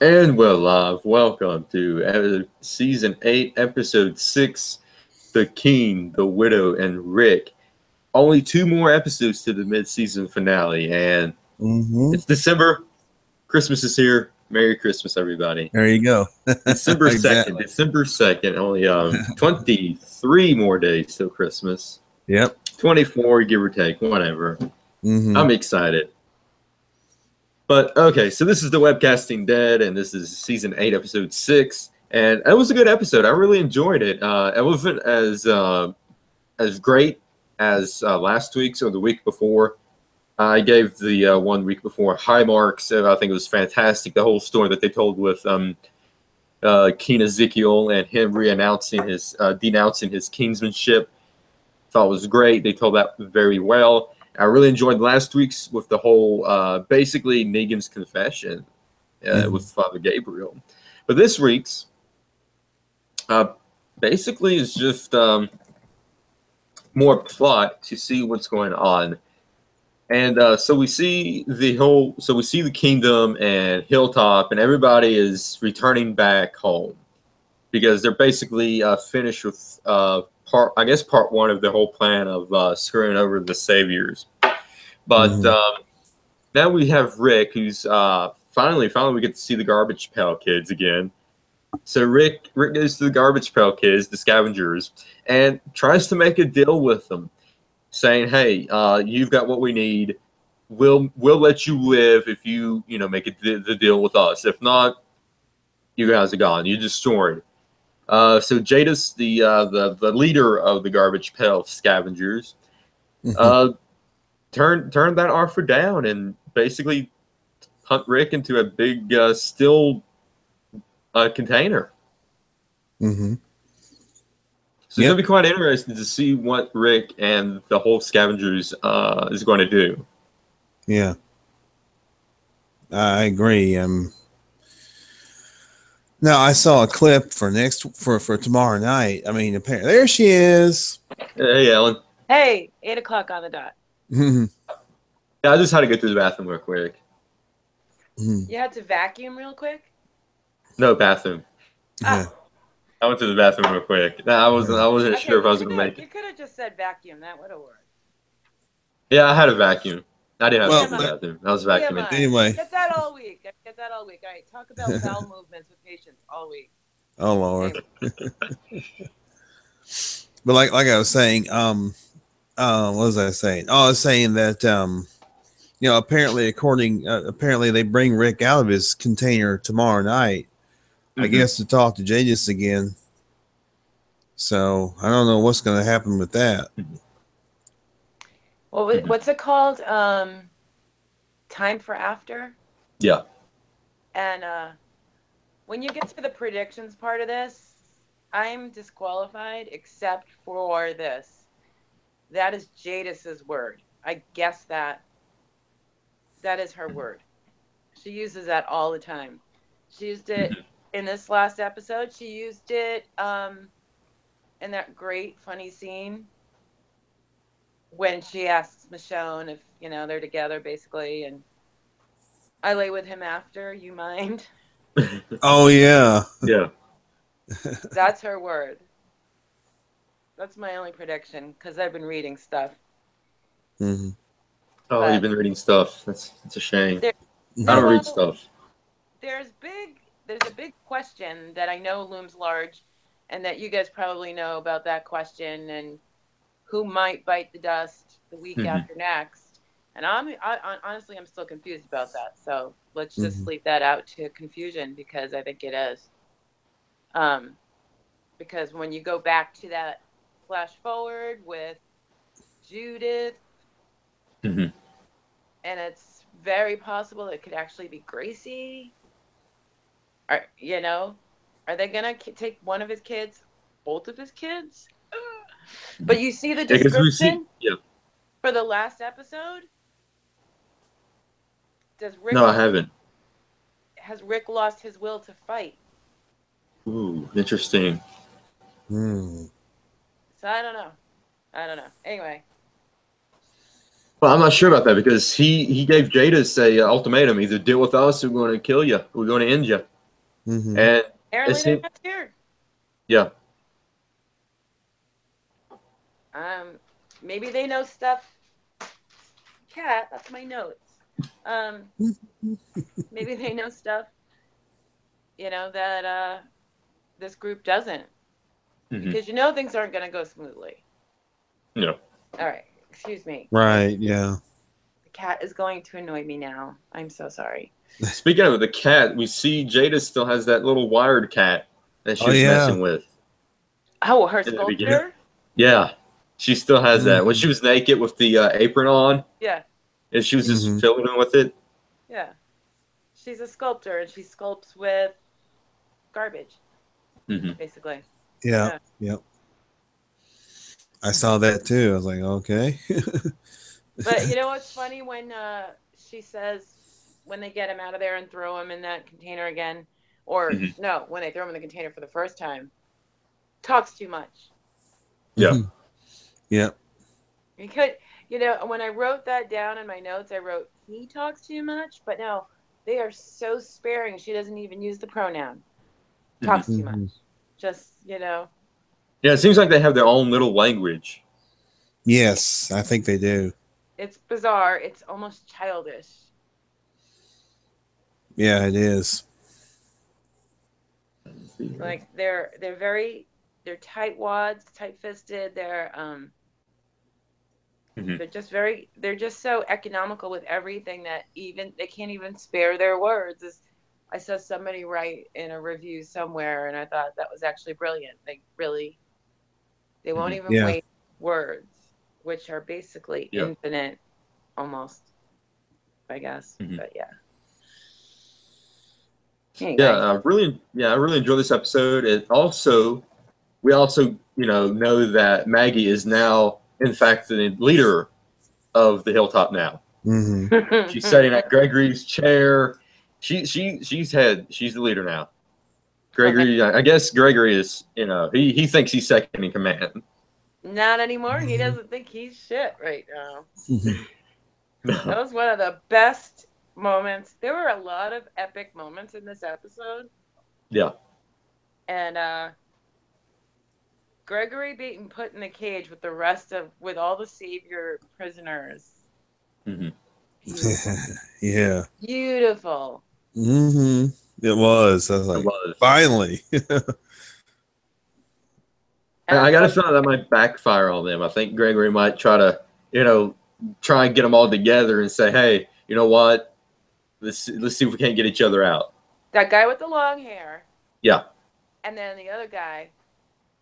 And we're live. Welcome to Season 8, Episode 6, The King, the Widow, and Rick. Only two more episodes to the mid-season finale, and Mm-hmm. it's December. Christmas is here. Merry Christmas, everybody. There you go. December 2nd. Exactly. December 2nd. Only 23 more days till Christmas. Yep. 24, give or take, whatever. Mm-hmm. I'm excited. But okay, so this is the Webcasting Dead, and this is season 8, episode 6, and it was a good episode. I really enjoyed it. It wasn't as great as last week's or the week before. I gave the 1 week before high marks. I think it was fantastic. The whole story that they told with Keen Ezekiel and him denouncing his kingsmanship, thought was great. They told that very well. I really enjoyed last week's with the whole basically Negan's confession with Father Gabriel. But this week's basically is just more plot to see what's going on. And so we see the kingdom and Hilltop, and everybody is returning back home because they're basically finished with part one of the whole plan of screwing over the saviors. But now we have Rick, who's finally we get to see the Garbage Pail Kids again. So Rick goes to the Garbage Pail Kids, the scavengers, and tries to make a deal with them, saying, "Hey, you've got what we need. We'll let you live if you make the deal with us. If not, you guys are gone. You're destroyed." So Jadis, the leader of the Garbage Pail Scavengers, turned that offer down and basically hunt Rick into a big steel container. Mm-hmm. So it's going to be quite interesting to see what Rick and the whole Scavengers is going to do. Yeah, I agree. Now I saw a clip for tomorrow night. I mean, apparently there she is. Hey, Ellen. Hey, 8:00 on the dot. Yeah, I just had to go to the bathroom real quick. You had to vacuum real quick? No, bathroom. Yeah. I went to the bathroom real quick. I wasn't sure if I was going to make it. You could have just said vacuum. That would have worked. Yeah, I had a vacuum. I didn't have to go to the bathroom. I was TMI. vacuuming. Anyway. Get that all week. All right, talk about bowel movements with patients all week. Oh Lord. But like I was saying, what was I saying? Oh, I was saying that apparently apparently they bring Rick out of his container tomorrow night. I guess to talk to Jadis again. So I don't know what's going to happen with that. Well, what's it called? Time for After? Yeah. And when you get to the predictions part of this, I'm disqualified except for this. That is Jadis's word. I guess that is her word. She uses that all the time. She used it in this last episode. She used it in that great funny scene when she asks Michonne if they're together, basically, and I lay with him after. You mind? Oh yeah. Yeah. That's her word. That's my only prediction because I've been reading stuff. Mm-hmm. Oh, but you've been reading stuff. That's a shame. I don't read stuff. There's a big question that I know looms large, and that you guys probably know about that question and who might bite the dust the week after next. And honestly, I'm still confused about that. So let's just leave that out to confusion because I think it is. Because when you go back to that flash forward with Judith, and it's very possible it could actually be Gracie. Are they gonna take one of his kids, both of his kids? But you see the description for the last episode. Does Rick? No, I haven't. Has Rick lost his will to fight? Ooh, interesting. So I don't know. Anyway. Well, I'm not sure about that because he gave Jadis a ultimatum: either deal with us, or we're going to kill you. We're going to end you. Mm-hmm. And it Apparently, they're seemed, not scared. yeah, Maybe they know stuff. Cat, that's my notes. Maybe they know stuff, that this group doesn't. Because things aren't going to go smoothly. yeah. All right, excuse me. Right. Yeah. The cat is going to annoy me now. I'm so sorry. Speaking of the cat, we see Jadis still has that little wired cat that she was messing with. Oh, her in the beginning. sculpture? Yeah, she still has that. When she was naked with the apron on, Yeah, and she was just fiddling with it. yeah. She's a sculptor, and she sculpts with garbage, basically. Yeah. Yep. I saw that too. I was like, okay. But you know what's funny when she says when they get him out of there and throw him in that container again, or no, when they throw him in the container for the first time, talks too much. Yeah. Yep. He could, when I wrote that down in my notes, I wrote he talks too much, but no, they are so sparing. She doesn't even use the pronoun. Talks too much. Just, Yeah, it seems like they have their own little language. Yes, I think they do. It's bizarre. It's almost childish. Yeah, it is. Like they're tightwads, tight-fisted. They're just so economical with everything that even they can't even spare their words. I saw somebody write in a review somewhere, and I thought that was actually brilliant. They won't even waste words, which are basically infinite, almost, I guess. But yeah. Anyway. I really enjoyed this episode. We also know that Maggie is now, in fact, the leader of the Hilltop now. She's sitting at Gregory's chair. She's the leader now. Gregory, I guess Gregory is, he thinks he's second in command. Not anymore. He doesn't think he's shit right now. That was one of the best moments. There were a lot of epic moments in this episode. Yeah. And Gregory being put in the cage with all the Savior prisoners. Yeah. Beautiful. It was. I was like, finally. I got a feeling that might backfire on them. I think Gregory might try to, try and get them all together and say, hey, you know what? Let's see if we can't get each other out. That guy with the long hair. Yeah. And then the other guy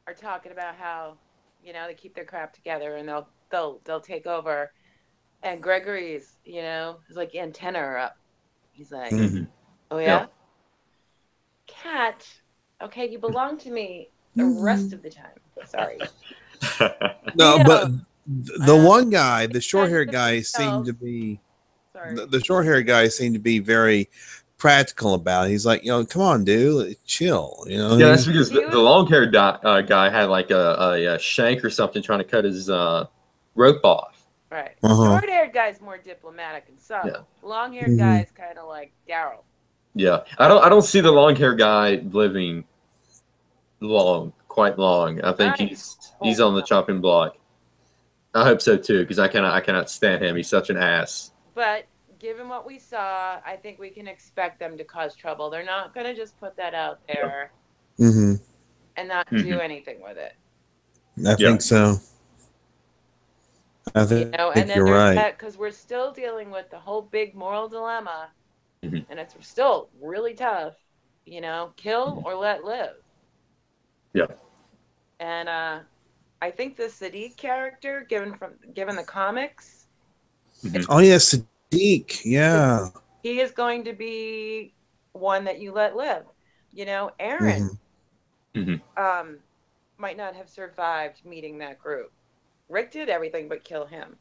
are talking about how, they keep their crap together and they'll take over. And Gregory's, his like antenna are up. He's like, oh yeah? Cat, okay, you belong to me the rest of the time. Sorry. No, but the one guy, the short-haired guy, seemed to be. The short-haired guy seemed to be very practical about it. He's like, come on, dude, chill. Yeah, that's because the long-haired guy had like a shank or something trying to cut his rope off. Right. Short-haired guy's more diplomatic and subtle. Yeah. Long-haired guy's kind of like Daryl. Yeah, I don't see the long-haired guy living quite long. I think he's on the chopping block. I hope so too, because I cannot stand him. He's such an ass. But given what we saw, I think we can expect them to cause trouble. They're not going to just put that out there and not do anything with it. I think so. I think, and then you're right. Because we're still dealing with the whole big moral dilemma, and it's still really tough. Kill or let live. Yeah. And I think the Sadiq character, given the comics. Oh yeah, Sadiq. Yeah. He is going to be one that you let live. Aaron might not have survived meeting that group. Rick did everything but kill him.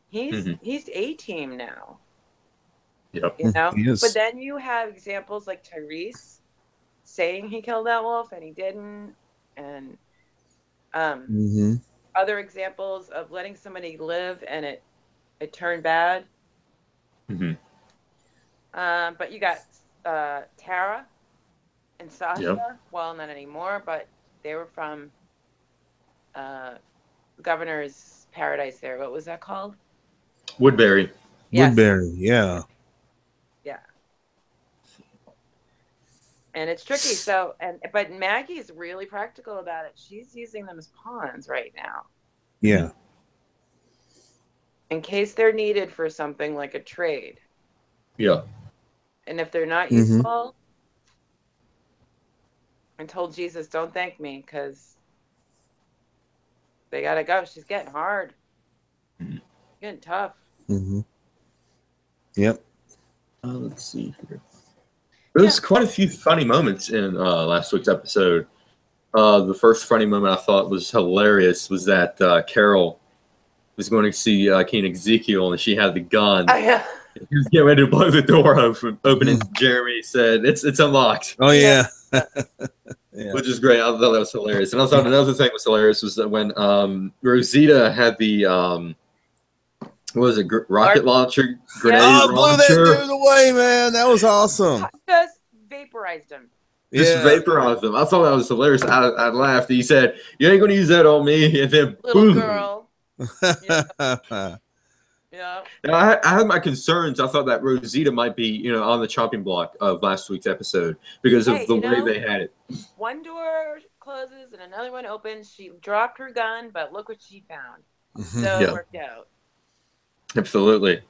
He's A-team now. Yep. He is. But then you have examples like Tyrese saying he killed that wolf and he didn't, and other examples of letting somebody live and it it turned bad. Mm-hmm. But you got Tara and Sasha. Yep. Well, not anymore, but they were from Governor's Paradise there. What was that called? Woodbury. Yes. Woodbury, yeah. Yeah. And it's tricky. So, but Maggie's really practical about it. She's using them as pawns right now. Yeah. In case they're needed for something like a trade. Yeah. And if they're not Mm-hmm. useful, I told Jesus, don't thank me, because they got to go. She's getting hard. Mm-hmm. Getting tough. Mm-hmm. Yep. Let's see here. There's quite a few funny moments in last week's episode. The first funny moment I thought was hilarious was that Carol was going to see King Ezekiel, and she had the gun. Oh, yeah. He was getting ready to blow the door open, and Jeremy said, "It's unlocked." Oh yeah. Yeah. Which is great. I thought that was hilarious. And I thought another thing was hilarious was that when Rosita had the what was it, rocket launcher, grenade Oh, blew that launcher, dude away, man. That was awesome. Just vaporized him. just vaporized them. I thought that was hilarious. I laughed. He said, "You ain't gonna use that on me," and then Little boom. girl. Yeah. Now, I had my concerns. I thought that Rosita might be, on the chopping block of last week's episode because of the way they had it. One door closes and another one opens. She dropped her gun, but look what she found. So it worked out. Absolutely.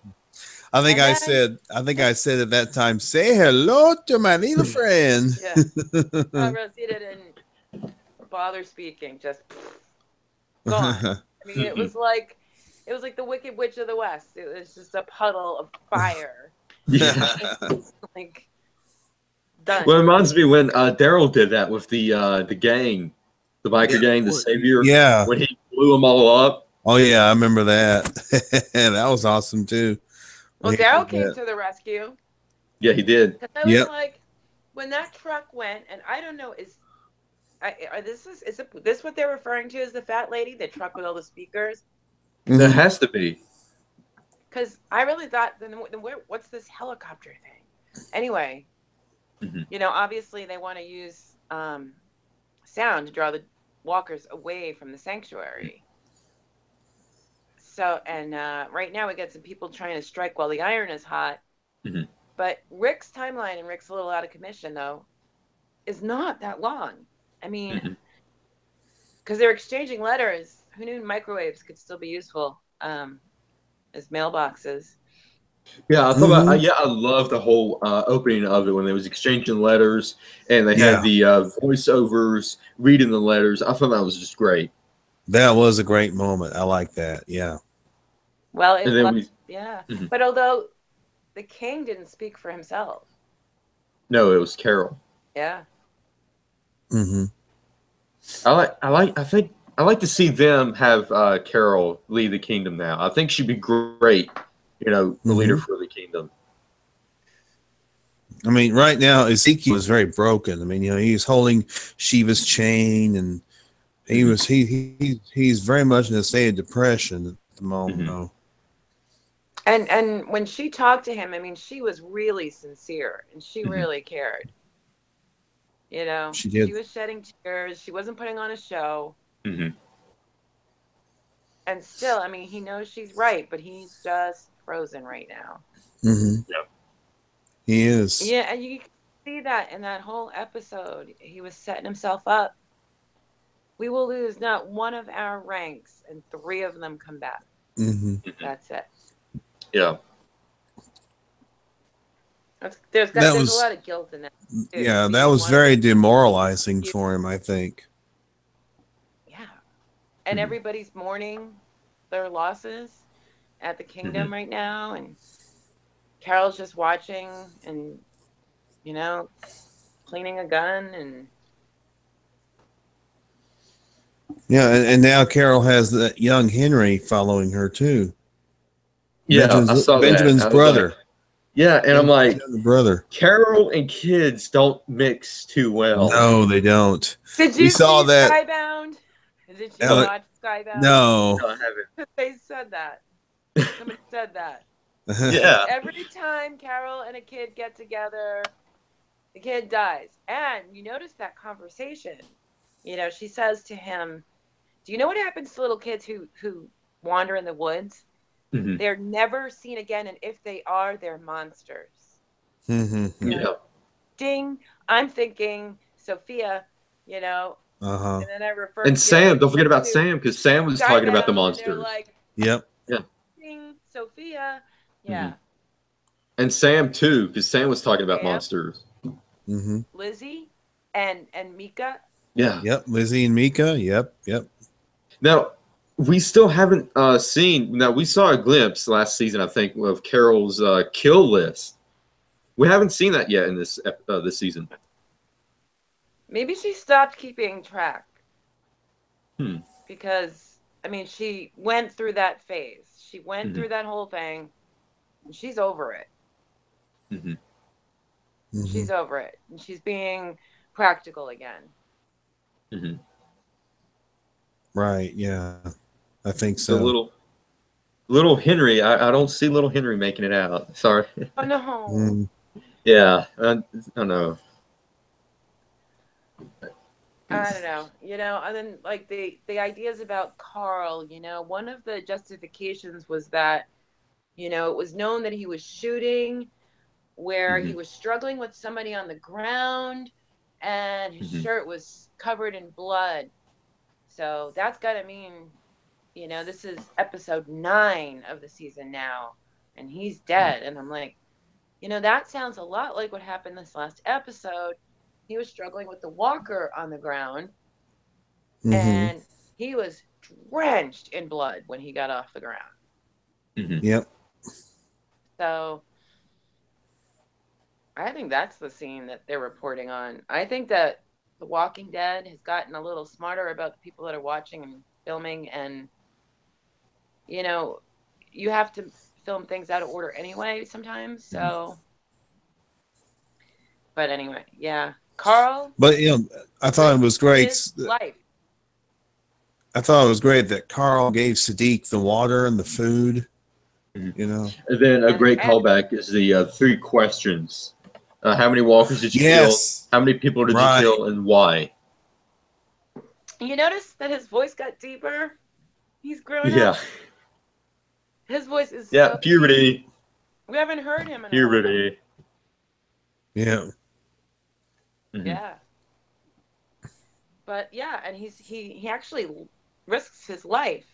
I think I said at that time, say hello to my little friend. Yeah. Rosita didn't bother speaking, just gone. I mean, it was like the Wicked Witch of the West. It was just a puddle of fire. Yeah. Like, done. Well, it reminds me when Daryl did that with the gang, the biker gang, the Savior. Yeah. When he blew them all up. Oh yeah, I remember that. That was awesome too. Well, Daryl came to the rescue. Yeah, he did. Because I was like, when that truck went, and I don't know, is this what they're referring to as the fat lady, the truck with all the speakers? That has to be. Because I really thought, then what's this helicopter thing? Anyway, obviously they want to use sound to draw the walkers away from the sanctuary. So, and right now we got some people trying to strike while the iron is hot. Mm-hmm. But Rick's timeline, and Rick's a little out of commission, though, is not that long. I mean, because they're exchanging letters. Who knew microwaves could still be useful as mailboxes? Yeah, I thought I love the whole opening of it when they was exchanging letters and they had the voiceovers reading the letters. I thought that was just great. That was a great moment. I like that. Yeah. Well, but although the king didn't speak for himself. No, it was Carol. Yeah. Mm-hmm. I like to see them have Carol lead the kingdom now. I think she'd be great, the leader for the kingdom. I mean, right now Ezekiel is very broken. I mean, he's holding Shiva's chain, and he's very much in a state of depression at the moment. And when she talked to him, I mean, she was really sincere and she really cared. She did. She was shedding tears. She wasn't putting on a show. Mm-hmm. And still, I mean, he knows she's right, but he's just frozen right now. Mm-hmm. Yep. He is. Yeah, and you can see that in that whole episode. He was setting himself up. We will lose not one of our ranks, and 3 of them come back. Mm-hmm. That's it. Yeah. There's a lot of guilt in that. Too. Yeah, that was very demoralizing for him, I think. Yeah. And everybody's mourning their losses at the kingdom right now. And Carol's just watching and, cleaning a gun. And yeah, and now Carol has that young Henry following her, too. Yeah, I saw Benjamin's brother. Like, yeah, and I'm like, brother. Carol and kids don't mix too well. No, they don't. Did you saw see that? Skybound? Did you watch Skybound? No. I haven't. They said that. Somebody said that. Yeah. Every time Carol and a kid get together, the kid dies. And you notice that conversation. You know, she says to him, "Do you know what happens to little kids who wander in the woods? Hmm. They're never seen again, and if they are, they're monsters." Yeah. Ding. I'm thinking Sophia, you know, Uh-huh. and then I refer, And you know, Sam, like don't forget about to Sam, because Sam was talking about the Skybound, and they're monsters. like, Yep. Yeah. ding, Sophia. Hmm. Yeah. And Sam too, because Sam was talking about Sam, monsters. Mm-hmm. Lizzie, and Mika. Yeah. Yep. Lizzie and Mika. Yep. Yep. Now, we still haven't seen. Now, we saw a glimpse last season, I think, of Carol's kill list. We haven't seen that yet in this season. Maybe she stopped keeping track Hmm. because I mean she went through that phase. She went Hmm. through that whole thing. And she's over it. Hmm. Mm-hmm. She's over it. And she's being practical again. Hmm. Right. Yeah. I think So so. little Henry, I don't see little Henry making it out. Sorry. Oh no. Mm. Yeah, I know. I don't know. You know, and then like the ideas about Carl, you know, one of the justifications was that, you know, it was known that he was shooting where Hmm. he was struggling with somebody on the ground and his Hmm. shirt was covered in blood. So that's got to mean, you know, this is episode 9 of the season now, and he's dead. And I'm like, you know, that sounds a lot like what happened this last episode. He was struggling with the walker on the ground, Mm-hmm. and he was drenched in blood when he got off the ground. Hmm. Yep. So I think that's the scene that they're reporting on. I think that The Walking Dead has gotten a little smarter about the people that are watching and filming, and you know, you have to film things out of order anyway sometimes. Hmm. So, but anyway, yeah, Carl But I thought it risked was great. his life. I thought it was great that Carl gave Sadiq the water and the food. Hmm. You know. And then a great And callback is the 3 questions. How many walkers did you kill? Yes. How many people did you Right. kill, and why? you notice that his voice got deeper. He's grown Yeah. up. His voice is Yeah. so deep. Puberty. We haven't heard him in a while. Puberty. Yeah. Hmm. Yeah. But yeah, and he actually risks his life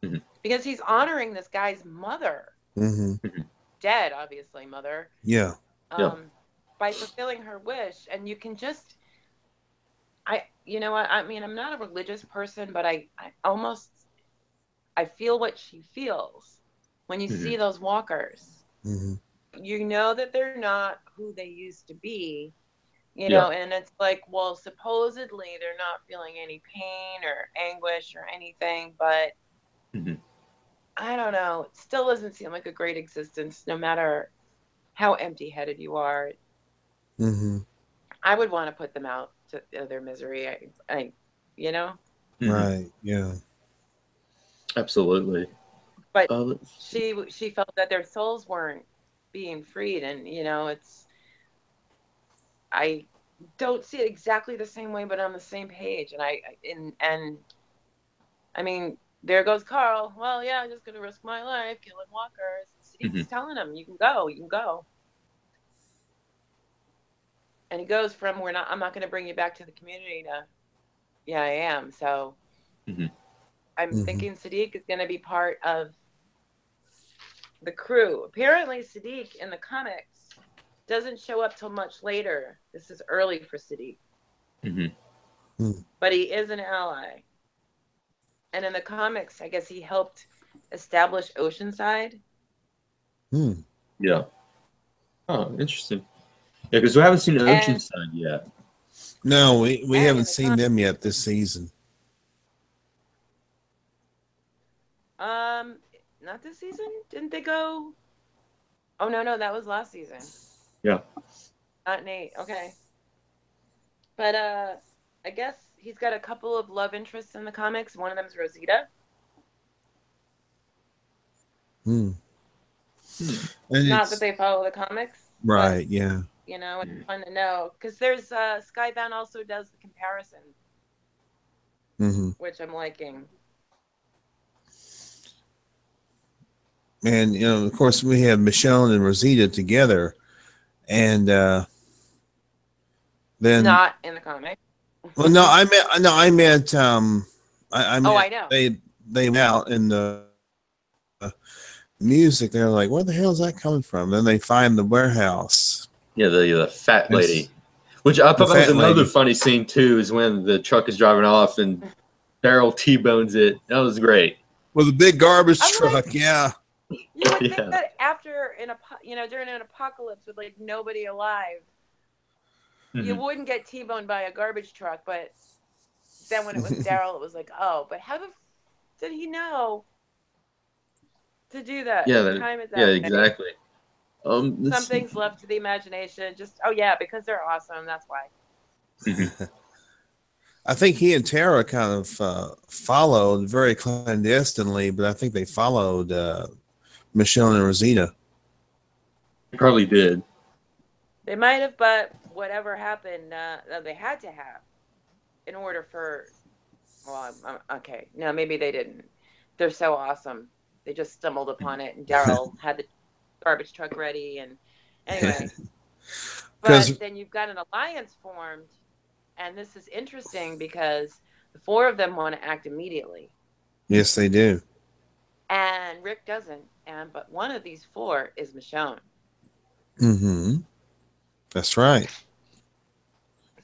Hmm. because he's honoring this guy's mother, Mm-hmm. dead obviously mother, Yeah. Yeah. by fulfilling her wish. And you can just, I you know what, I mean, I'm not a religious person, but I almost, I feel what she feels when you Hmm. see those walkers. Mm-hmm. You know that they're not who they used to be, you Yeah. know, and it's like, well, supposedly they're not feeling any pain or anguish or anything, but Hmm. I don't know, it still doesn't seem like a great existence, no matter how empty-headed you are. Mm-hmm. I would want to put them out to their misery. I you know, Hmm. Right. Yeah. Absolutely. but Let's see. she felt that their souls weren't being freed, and you know, it's, I don't see it exactly the same way, but on the same page. And and I mean, there goes Carl. Well, yeah, I'm just gonna risk my life killing walkers. And Hmm. Sadiq's telling him, "You can go, you can go." And he goes from, "We're not. I'm not gonna bring you back to the community," to, "Yeah, I am." So Hmm. I'm Mm-hmm. thinking Sadiq is gonna be part of the crew. Apparently, Sadiq in the comics doesn't show up till much later. This is early for Sadiq, Hmm. but he is an ally. And in the comics, I guess he helped establish Oceanside. Mm. Yeah. Oh, interesting. Yeah, because we haven't seen And Oceanside yet. No, we and haven't in the seen them yet this season. not this season. Didn't they go? Oh no, that was last season. Yeah. Not Nate. Okay, but I guess he's got a couple of love interests in the comics. One of them's Rosita. Hmm. And Not it's that they follow the comics, right. but, Yeah. you know, it's fun to know because there's Skybound also does the comparison, Mm-hmm. which I'm liking. And of course, we have Michonne and Rosita together, and then Not in the comic. well, no, I meant I Oh, meant I know. they went out in the music. They're like, where the hell is that coming from? Then they find the warehouse. Yeah, the fat It's lady. Which I the thought that was fat another lady. funny scene too, is when the truck is driving off and Daryl T-bones it. That was great. With a big garbage I'm truck. like, Yeah. you would think Yeah. that after during an apocalypse with like nobody alive, you Mhm. wouldn't get T-boned by a garbage truck. But then when it was Daryl, it was like, oh, but how did he know to do that Yeah, and time it yeah, that way? exactly. Let's Some see. things left to the imagination. Just because they're awesome. That's why. Mhm. I think he and Tara kind of followed very clandestinely, but I think they followed Michonne and Rosita. Probably did. They might have, but whatever happened, they had to have in order for. Well, okay. No, maybe they didn't. They're so awesome. They just stumbled upon it, and Daryl had the garbage truck ready. And anyway, but Because then you've got an alliance formed, and this is interesting because the four of them want to act immediately, yes, they do. and Rick doesn't. But one of these four is Michonne. Mm-hmm. That's right.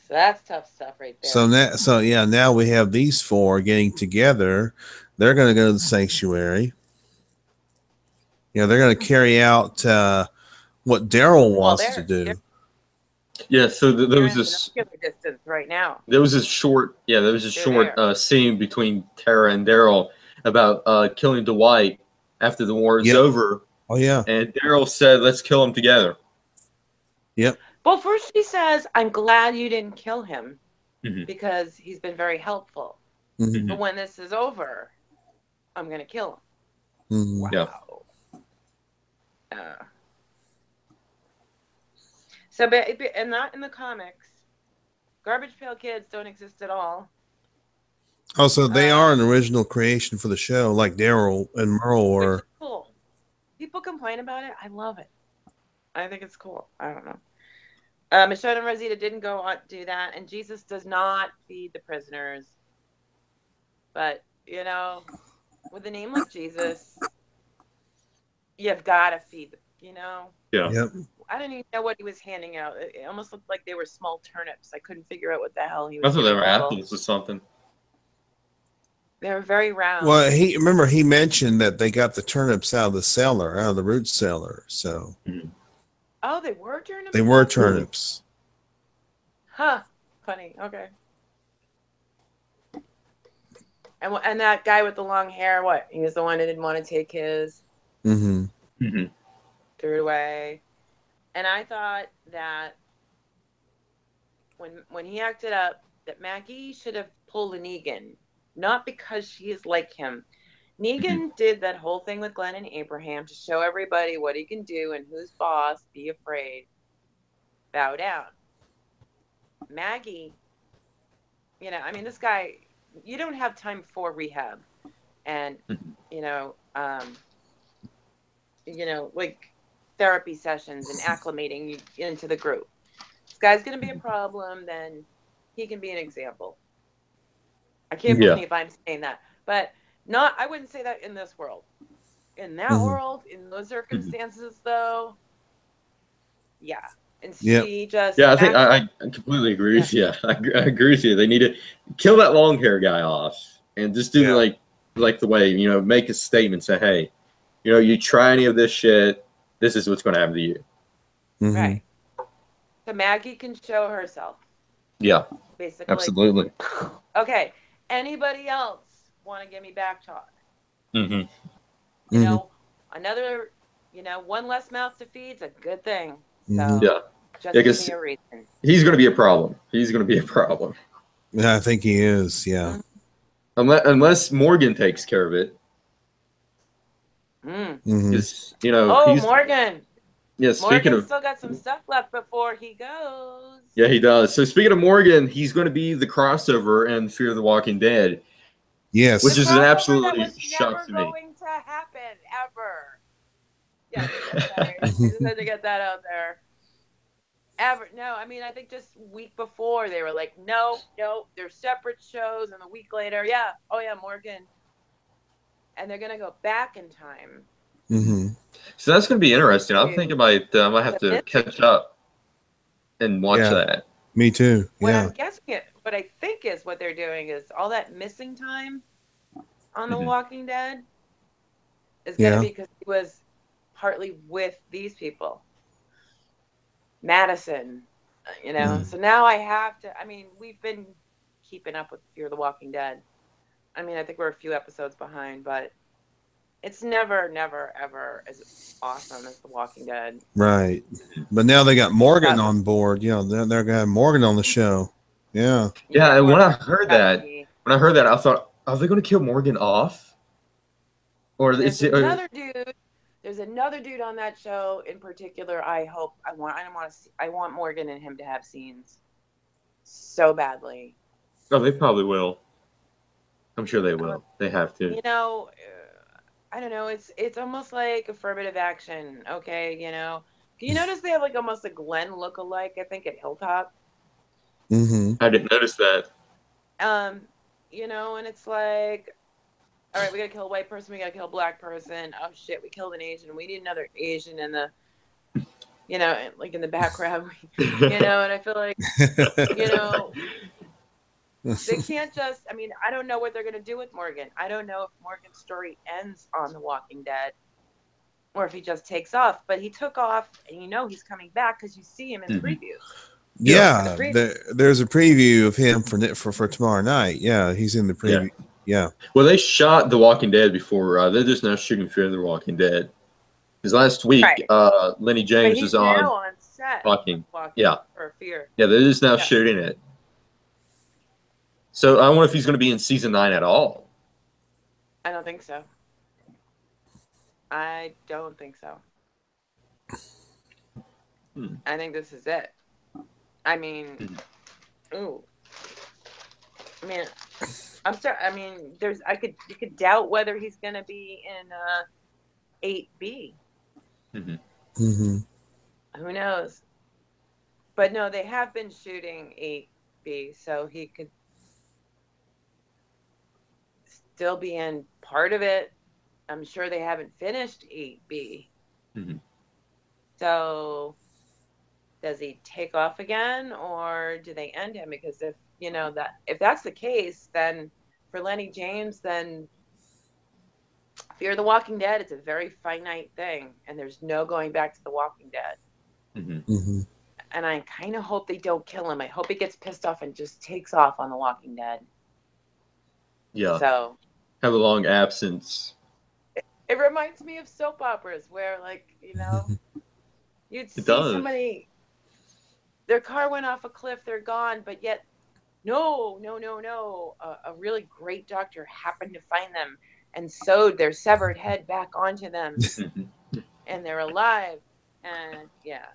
So that's tough stuff right there. Now we have these four getting together. They're going to go to the sanctuary. They're going to carry out what Daryl wants to do. Yeah, so there They're was in this binocular distance right now. short They're there. scene between Tara and Daryl about killing Dwight after the war is Yep. over, Oh yeah. and Daryl said, "Let's kill him together." Yep. Well, first she says, "I'm glad you didn't kill him Mhm. because he's been very helpful. Mm-hmm. But when this is over, I'm going to kill him." Mm-hmm. Wow. Yeah. And not in the comics. Garbage Pail Kids don't exist at all. Also, they are an original creation for the show, like Daryl and Merle were. Which is cool. People complain about it. I love it. I think it's cool. I don't know. Michonne and Rosita didn't go on do that, and Jesus does not feed the prisoners. But with a name like Jesus, you've got to feed. Yeah. Yep. I didn't even know what he was handing out. It almost looked like they were small turnips. I couldn't figure out what the hell he was. I thought they giving were people. apples or something. They were very round. Well, he mentioned that they got the turnips out of the cellar, out of the root cellar. So Oh, they were turnips? they were turnips. Huh. Funny. Okay. And that guy with the long hair, what? He was the one who didn't want to take his. Mm-hmm. Mm-hmm. Threw it away. And I thought that when he acted up, that Maggie should have pulled a Negan. Not because she is like him. Negan did that whole thing with Glenn and Abraham to show everybody what he can do and who's boss, be afraid, bow down. Maggie, this guy, you don't have time for rehab and, like therapy sessions and acclimating you into the group. This guy's going to be a problem, then he can be an example. I can't believe I'm saying that, but I wouldn't say that in this world. In that world, in those circumstances, though, yeah. And she just... Yeah, I think I completely agree with you. I agree with you. They need to kill that long hair guy off and just do like the way, make a statement, say, hey, you try any of this shit, this is what's going to happen to you. Mm-hmm. Right. So Maggie can show herself. Yeah. Basically. Absolutely. Okay. Anybody else want to give me back talk? Mm-hmm. Another, one less mouth to feed is a good thing. So Yeah. Just give me a reason. He's going to be a problem. He's going to be a problem. Yeah, I think he is. Yeah. Unless Morgan takes care of it. Mm. Because Oh, he's Morgan. Speaking Morgan's of still got some stuff left before he goes. yeah, he does. So speaking of Morgan, he's going to be the crossover in Fear the Walking Dead, Yes. which The is an crossover that absolutely was shock never to me. going to happen ever. Yes, I'm sorry. I just had to get that out there. Ever? No, I mean, I think just week before they were like, no, they're separate shows, and a week later, yeah, oh yeah, Morgan, and they're gonna go back in time. Mm-hmm. So that's going to be interesting. I think To I might have the to mystery. catch up and watch Yeah. that. Me too. What Yeah. I'm guessing it, what I think is what they're doing is all that missing time on The Mhm. Walking Dead is gonna Yeah. be because he was partly with these people, Madison, So now I have to. I mean, we've been keeping up with Fear the Walking Dead. I mean, I think we're a few episodes behind, but it's never, ever as awesome as The Walking Dead. Right. But now they got Morgan But on board. They're gonna have Morgan on the show. Yeah. Yeah, and poor when I Morgan heard got to that, be. I thought, are they going to kill Morgan off, or There's is it? another dude. There's another dude on that show in particular. I hope I want. I don't want to. See, I want Morgan and him to have scenes so badly. Oh, they probably will. I'm sure they will. They have to. I don't know. It's almost like affirmative action. Okay, Can you notice they have like almost a Glenn look-alike? I think at Hilltop. Mm-hmm. I didn't notice that. And it's like, all right, we gotta kill a white person, we gotta kill a black person. Oh shit, we killed an Asian. We need another Asian in the, like in the background. And I feel like, they can't just. I mean, I don't know what they're gonna do with Morgan. I don't know if Morgan's story ends on The Walking Dead or if he just takes off. But he took off, and he's coming back because you see him in the previews. Yeah, The there's a preview of him for tomorrow night. Yeah, he's in the preview. Yeah. Well, they shot The Walking Dead before. They're just now shooting Fear the Walking Dead. Because last week, Right. Lenny But James he's was on now on set talking. walking for Fear. Yeah, they're just now Yeah. shooting it. So I wonder if he's going to be in season 9 at all. I don't think so. I don't think so. I think this is it. I mean, ooh. I mean, I'm sorry. I mean, you could doubt whether he's going to be in 8B. Mm-hmm. Who knows? But no, they have been shooting 8B, so he could still be in part of it. I'm sure they haven't finished 8B. So does he take off again, or do they end him? Because if that's the case, then for Lenny James, then Fear the Walking Dead, it's a very finite thing, and there's no going back to The Walking Dead. And I kind of hope they don't kill him. I hope he gets pissed off and just takes off on The Walking Dead. Yeah. So have a long absence. It reminds me of soap operas where, you'd see somebody, their car went off a cliff, they're gone, but yet, no. A really great doctor happened to find them and sewed their severed head back onto them, and they're alive. And yeah.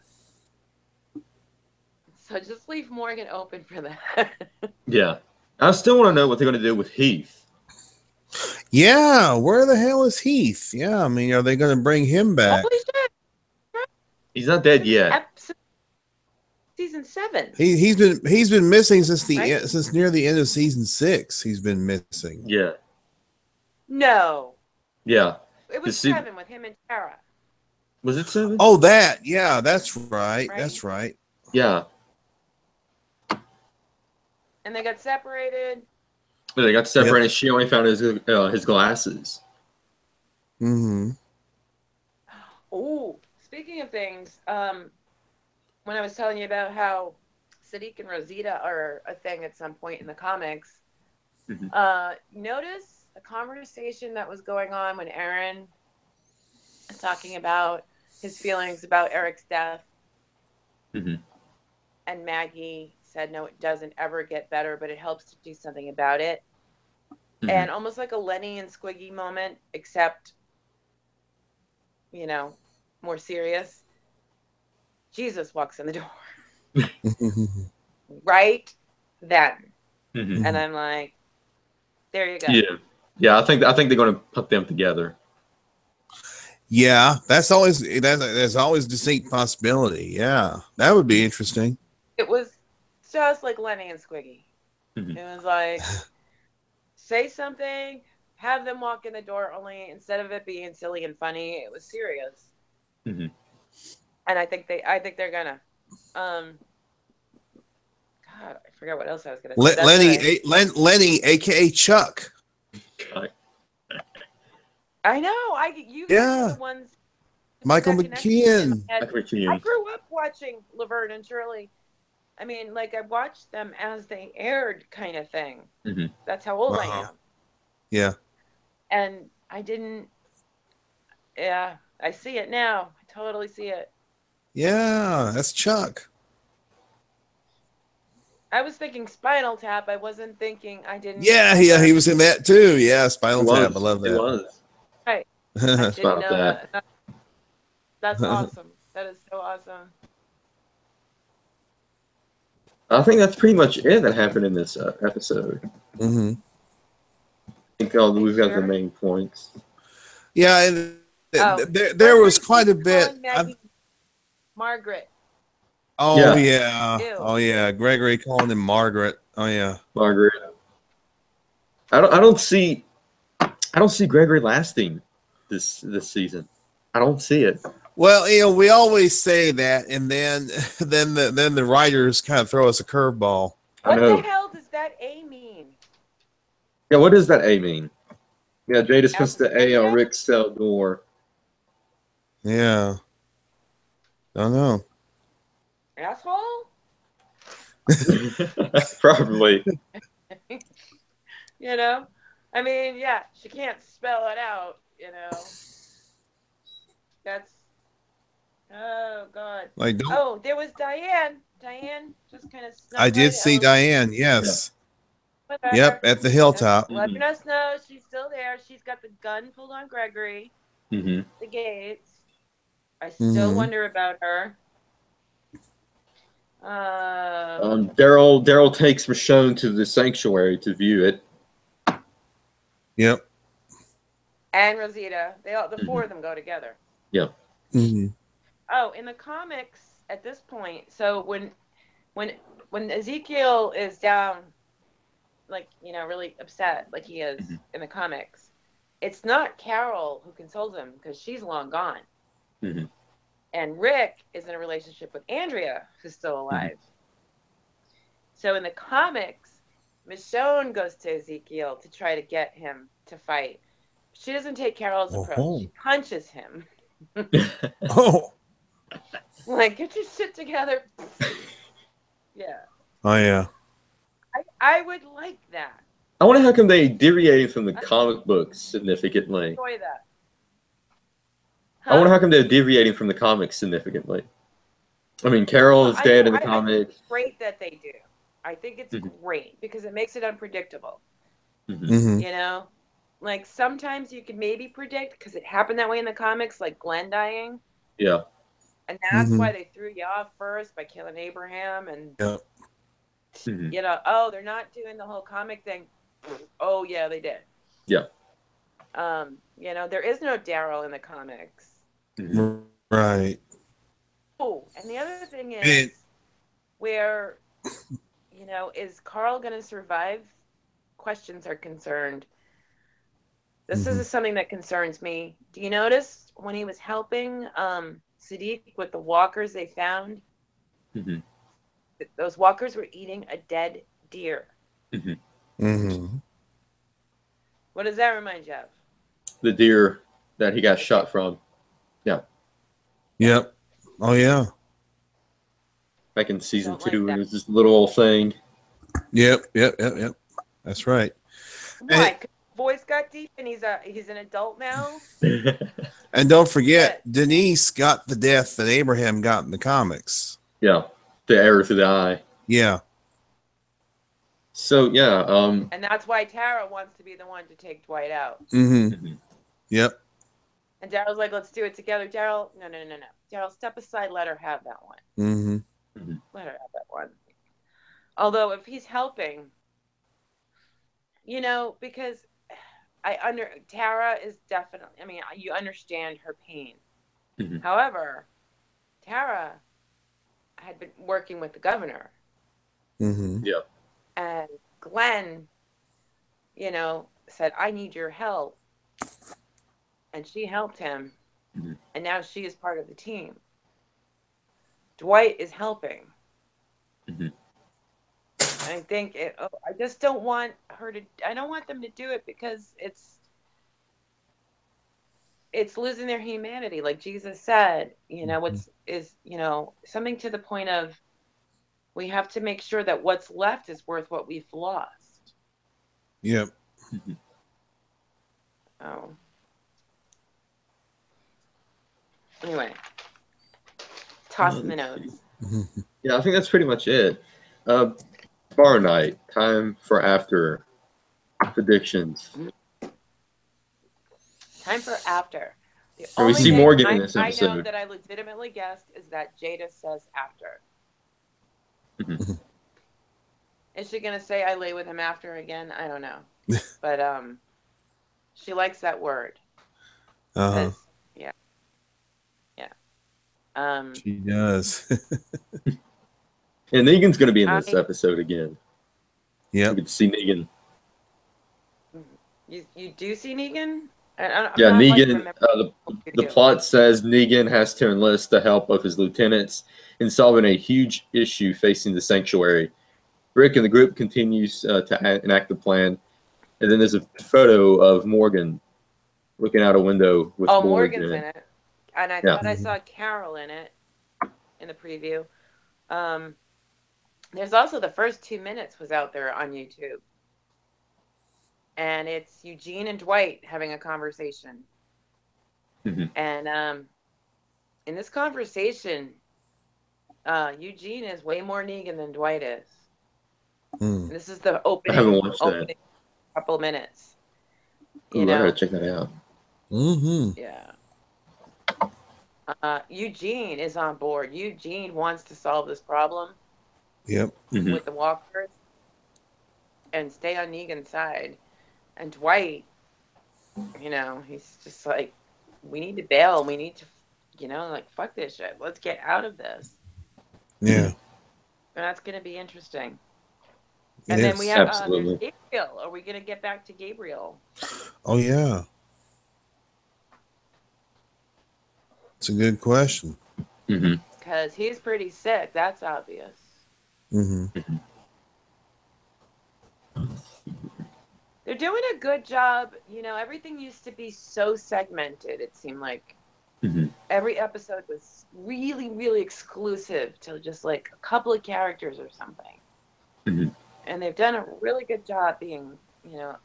So just leave Morgan open for that. Yeah. I still want to know what they're going to do with Heath. Yeah, where the hell is Heath? Yeah, I mean, are they going to bring him back? Holy shit! He's not dead yet. Season 7. He's been missing since since near the end of season 6. He's been missing. Yeah. No. Yeah. It was 7 with him and Tara. Was it 7? Oh, yeah, that's right. That's right. Yeah. And they got separated. They got separated. Yep. She only found his glasses. Mm-hmm. Oh, speaking of things, when I was telling you about how Sadiq and Rosita are a thing at some point in the comics, notice a conversation that was going on when Aaron was talking about his feelings about Eric's death. And Maggie said, no, it doesn't ever get better, but it helps to do something about it. And almost like a Lenny and Squiggy moment, except more serious. Jesus walks in the door right then, and I'm like, there you go. Yeah. I think they're going to put them together. Yeah, that's always a distinct possibility. Yeah, that would be interesting. It was just like Lenny and Squiggy. It was like, say something, have them walk in the door. Only instead of it being silly and funny, it was serious. And I think they're gonna. God, I forgot what else I was gonna say. Lenny, aka Chuck. I know. You guys are the ones. Michael McKean. I grew up watching Laverne and Shirley. I mean, like, I watched them as they aired, kind of thing. That's how old I am. Yeah. And I didn't. Yeah, I see it now. I totally see it. Yeah, that's Chuck. I was thinking Spinal Tap. I wasn't thinking. I didn't. Yeah, he was in that too. Yeah, Spinal Tap. I love that. It was. Right. I didn't know that. That's awesome. That is so awesome. I think that's pretty much it that happened in this episode. I think we've got the main points. Yeah, and there was quite a bit. Margaret. Oh yeah. Gregory calling him Margaret. Oh yeah, Margaret. I don't see Gregory lasting this season. I don't see it. Well, we always say that, and then the writers kind of throw us a curveball. What the hell does that A mean? Yeah, what does that A mean? Yeah, Jadis puts the A on Rick's cell door. Yeah. Don't know. Asshole? Probably. I mean, yeah, she can't spell it out, That's, oh, God. There was Diane. Diane just kind of snuck I did see Diane, yes. Yeah. Yep, at the hilltop. Letting us know she's still there. She's got the gun pulled on Gregory. The gates. I still wonder about her. Daryl takes Michonne to the sanctuary to view it. Yep. And Rosita. The four of them go together. Yep. Oh, in the comics at this point, so when Ezekiel is down, like, really upset, like he is in the comics, it's not Carol who consoles him because she's long gone. And Rick is in a relationship with Andrea, who's still alive. So in the comics, Michonne goes to Ezekiel to try to get him to fight. She doesn't take Carol's approach. She punches him. Like, get your shit together. Yeah. Oh, yeah. I would like that. I wonder how come they deviated from the comic books significantly. Enjoy that. I wonder how come they're deviating from the comics significantly. I mean, Carol is dead in the comics. It's great that they do. I think it's great because it makes it unpredictable. Like, sometimes you could maybe predict because it happened that way in the comics, like Glenn dying. Yeah. And that's why they threw you off first by killing Abraham. And, they're not doing the whole comic thing. Oh, yeah, they did. Yeah. There is no Daryl in the comics. Right. Oh, and the other thing is where, is Carl going to survive? Questions are concerned. This is something that concerns me. Do you notice when he was helping Sadiq with the walkers they found? Those walkers were eating a dead deer. What does that remind you of? The deer that he got shot from. Yeah. Yep. Oh, yeah. Back in season 2, it was this little old thing. Yep. That's right. Why? Voice got deep and he's an adult now. And don't forget, Denise got the death that Abraham got in the comics. Yeah. The arrow through the eye. Yeah. So, yeah. And that's why Tara wants to be the one to take Dwight out. Yep. And Daryl's like, let's do it together. Daryl, no. Daryl, step aside. Let her have that one. Mm-hmm. Let her have that one. Although if he's helping, because Tara is definitely, I mean, you understand her pain. Mm-hmm. However, Tara had been working with the governor. Mm-hmm. Yeah. And Glenn, said, I need your help. And she helped him. Mm-hmm. And now she is part of the team. Dwight is helping. Mm-hmm. I think I just don't want I don't want them to do it because it's losing their humanity. Like Jesus said, something to the point of, we have to make sure that what's left is worth what we've lost. Yep. Mm-hmm. Oh. Anyway, tossing the notes. Yeah, I think that's pretty much it. Bar night, time for after predictions. Time for after. The And we only see thing Morgan in this I know episode. that I legitimately guessed is that Jada says after. Mm-hmm. Is she gonna say I lay with him after again? I don't know. But she likes that word. Uh-huh. Yeah. She does. And Negan's going to be in this episode again. Yep. We get to see Negan. You do see Negan? Yeah, Negan. The plot says Negan has to enlist the help of his lieutenants in solving a huge issue facing the sanctuary. Rick and the group continues to enact the plan, and then there's a photo of Morgan looking out a window with Morgan's in it, and I thought I saw Carol in it in the preview. There's also the first 2 minutes was out there on YouTube, and it's Eugene and Dwight having a conversation. Mm-hmm. And in this conversation, Eugene is way more Negan than Dwight is. And this is the opening. I haven't watched that. Couple minutes. I gotta check that out. Mm-hmm. Yeah. Eugene is on board. Eugene wants to solve this problem. Yep. Mm-hmm. With the walkers and stay on Negan's side. And Dwight, he's just like, we need to bail. We need to, fuck this shit. Let's get out of this. Yeah. And that's going to be interesting. And then we have there's Gabriel. Are we going to get back to Gabriel? Oh, yeah. It's a good question. Because he's pretty sick. That's obvious. Mm-hmm. They're doing a good job. Everything used to be so segmented. It seemed like every episode was really, really exclusive to just like a couple of characters or something. Mm-hmm. And they've done a really good job being,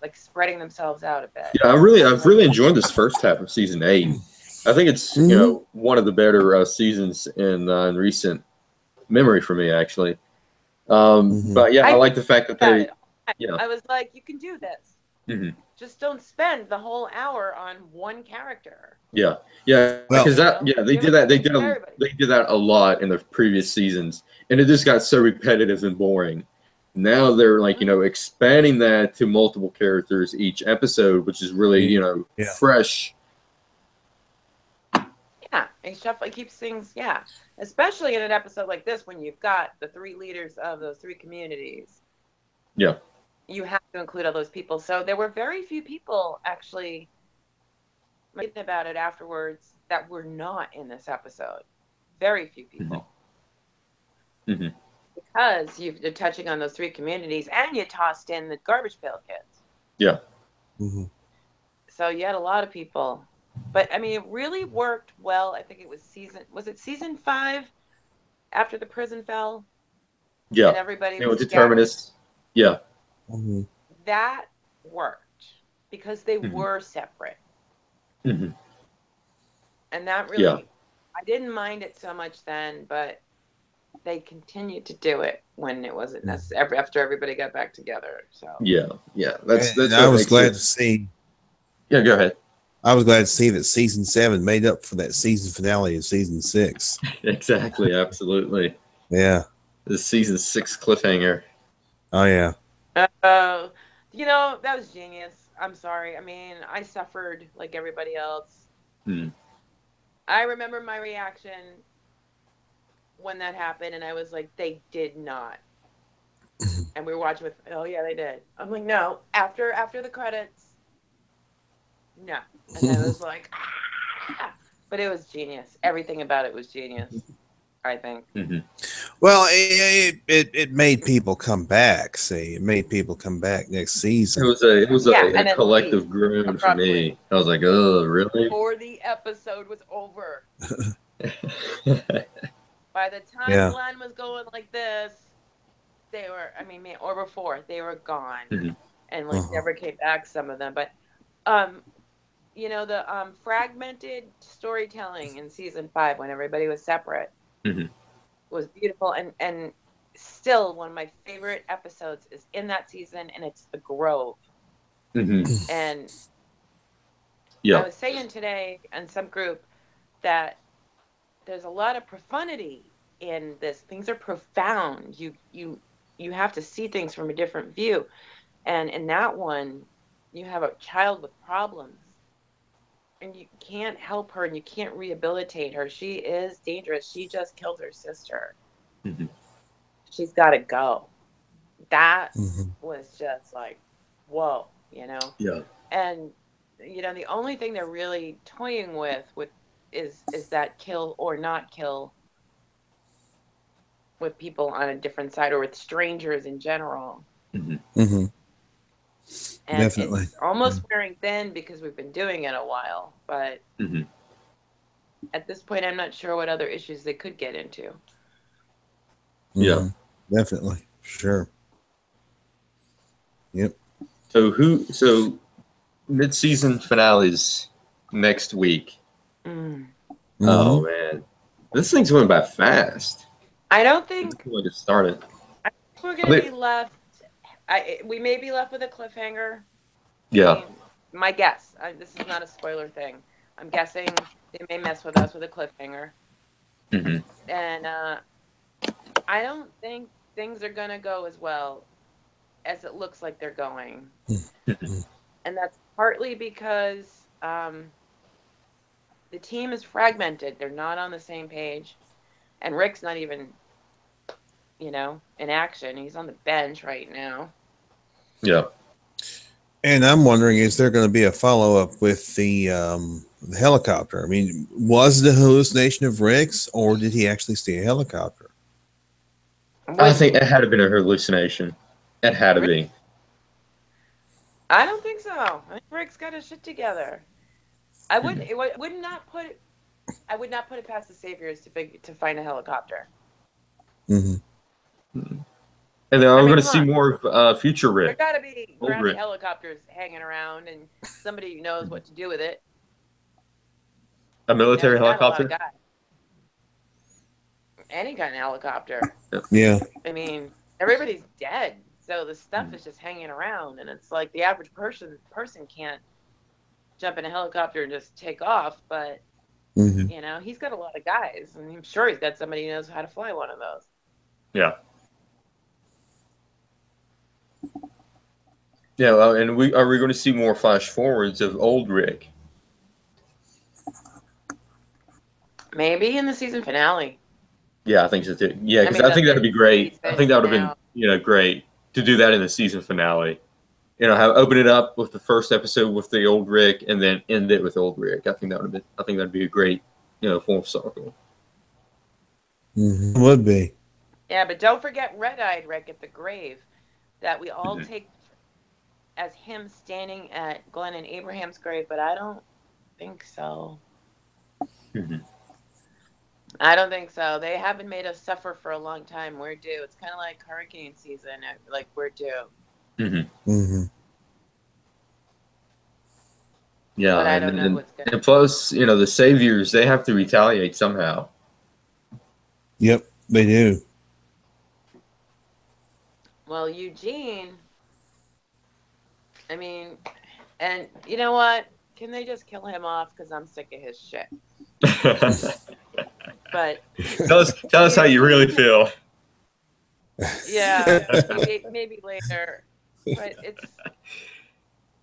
like spreading themselves out a bit. Yeah, I've really enjoyed this first half of season 8. I think it's one of the better seasons in recent memory for me, actually. But yeah, I like the fact that they. Yeah. I was like, you can do this. Mm-hmm. Just don't spend the whole hour on one character. Yeah, because they did that. They did that a lot in the previous seasons, and it just got so repetitive and boring. Now they're like expanding that to multiple characters each episode, which is really fresh. Yeah, it keeps things especially in an episode like this when you've got the 3 leaders of those 3 communities. Yeah. You have to include all those people. So there were very few people actually thinking about it afterwards that were not in this episode. Very few people. Mm-hmm. Because you're touching on those 3 communities and you tossed in the garbage pail kids. Yeah. Mm-hmm. So you had a lot of people. But I mean, it really worked well. I think it was season 5 after the prison fell? Yeah. And everybody was determinists. Yeah. Mm-hmm. That worked because they were separate. Mm-hmm. And that really, I didn't mind it so much then, but they continued to do it when it wasn't necessary after everybody got back together. So yeah, that's I was glad to see. Yeah, go ahead. I was glad to see that season 7 made up for that season finale of season 6. Exactly, absolutely. Yeah. The season 6 cliffhanger. Oh yeah. That was genius. I'm sorry. I mean, I suffered like everybody else. I remember my reaction when that happened, and I was like, they did not. And we were watching with, oh yeah, they did. I'm like, no, after the credits, no. And I was like, ah! But it was genius. Everything about it was genius, I think. Well, it made people come back. See, it made people come back next season. It was a collective leave groan for me. abruptly. I was like, oh, really? Before the episode was over. By the time Glenn was going like this, they were, or before, they were gone. And like never came back, some of them. But the fragmented storytelling in season 5 when everybody was separate was beautiful, and still one of my favorite episodes is in that season, and it's the Grove. And I was saying today in some group that there's a lot of profundity in this. Things are profound. You have to see things from a different view. And in that one, you have a child with problems, and you can't help her, and you can't rehabilitate her. She is dangerous. She just killed her sister. She's got to go. That was just like, whoa, Yeah. And the only thing they're really toying with is that kill or not kill with people on a different side or with strangers in general. And definitely. It's almost wearing thin because we've been doing it a while, but at this point, I'm not sure what other issues they could get into. Yeah, definitely, sure. Yep. So mid-season finales next week. Oh man, this thing's going by fast. I don't think we just started. I think we're going to be left. We may be left with a cliffhanger. Yeah. My guess. This is not a spoiler thing. I'm guessing they may mess with us with a cliffhanger. And I don't think things are going to go as well as it looks like they're going. And that's partly because the team is fragmented. They're not on the same page. And Rick's not even, in action. He's on the bench right now. Yeah. And I'm wondering, is there going to be a follow-up with the helicopter? I mean, was it a hallucination of Rick's, or did he actually see a helicopter? I think it had to have been a hallucination. It had to be. I don't think so. I think Rick's got his shit together. I would not put it past the Saviors to find a helicopter. And then we're going to see more of future Rick. There got to be helicopters hanging around, and somebody knows what to do with it. A military helicopter? Any kind of helicopter. Yeah. I mean, everybody's dead, so the stuff is just hanging around, and it's like the average person can't jump in a helicopter and just take off, but he's got a lot of guys, and I'm sure he's got somebody who knows how to fly one of those. Yeah. Yeah, and are we going to see more flash forwards of old Rick? Maybe in the season finale. Yeah, I think so too. Yeah, because I think that'd be great. I think that would have been, great to do that in the season finale. Open it up with the first episode with the old Rick, and then end it with old Rick. I think that'd be a great, full circle. Would be. Yeah, but don't forget Red-Eyed Rick at the grave, that we all take as him standing at Glenn and Abraham's grave, but I don't think so. I don't think so. They haven't made us suffer for a long time. We're due. It's kind of like hurricane season. Like, we're due. Yeah, but I don't know what's going to. And plus, the Saviors, they have to retaliate somehow. Yep, they do. Well, Eugene, and you know what? can they just kill him off? Because I'm sick of his shit. But tell us how you really feel. yeah, maybe later. But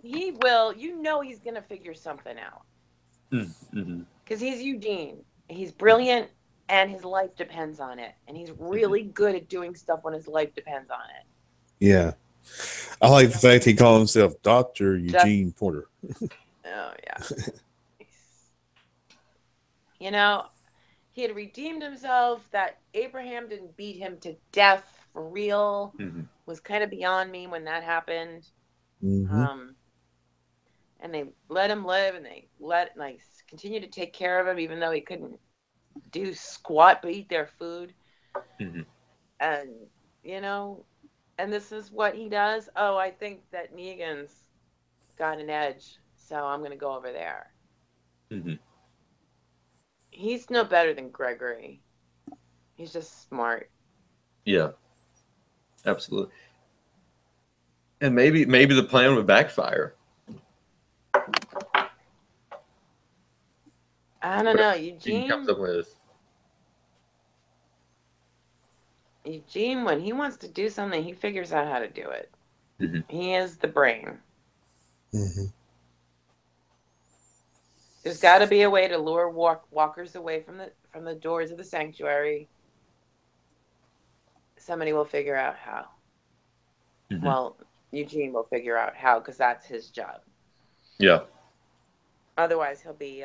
he will. You know, he's gonna figure something out. Mm-hmm. Because he's Eugene. He's brilliant, and his life depends on it. And he's really good at doing stuff when his life depends on it. Yeah. I like the fact he called himself Dr. Eugene Porter. Oh, yeah. You know, he had redeemed himself. That Abraham didn't beat him to death for real was kind of beyond me when that happened. And they let him live, and they continue to take care of him, even though he couldn't do squat but eat their food. And you know, and this is what he does. Oh, I think that Negan's got an edge, so I'm gonna go over there. He's no better than Gregory. He's just smart. Yeah, absolutely. And maybe the plan would backfire. I don't know. Eugene comes up with. Eugene, when he wants to do something, he figures out how to do it. He is the brain. There's got to be a way to lure walkers away from the doors of the sanctuary. Somebody will figure out how. Well, Eugene will figure out how, because that's his job. Yeah. Otherwise, he'll be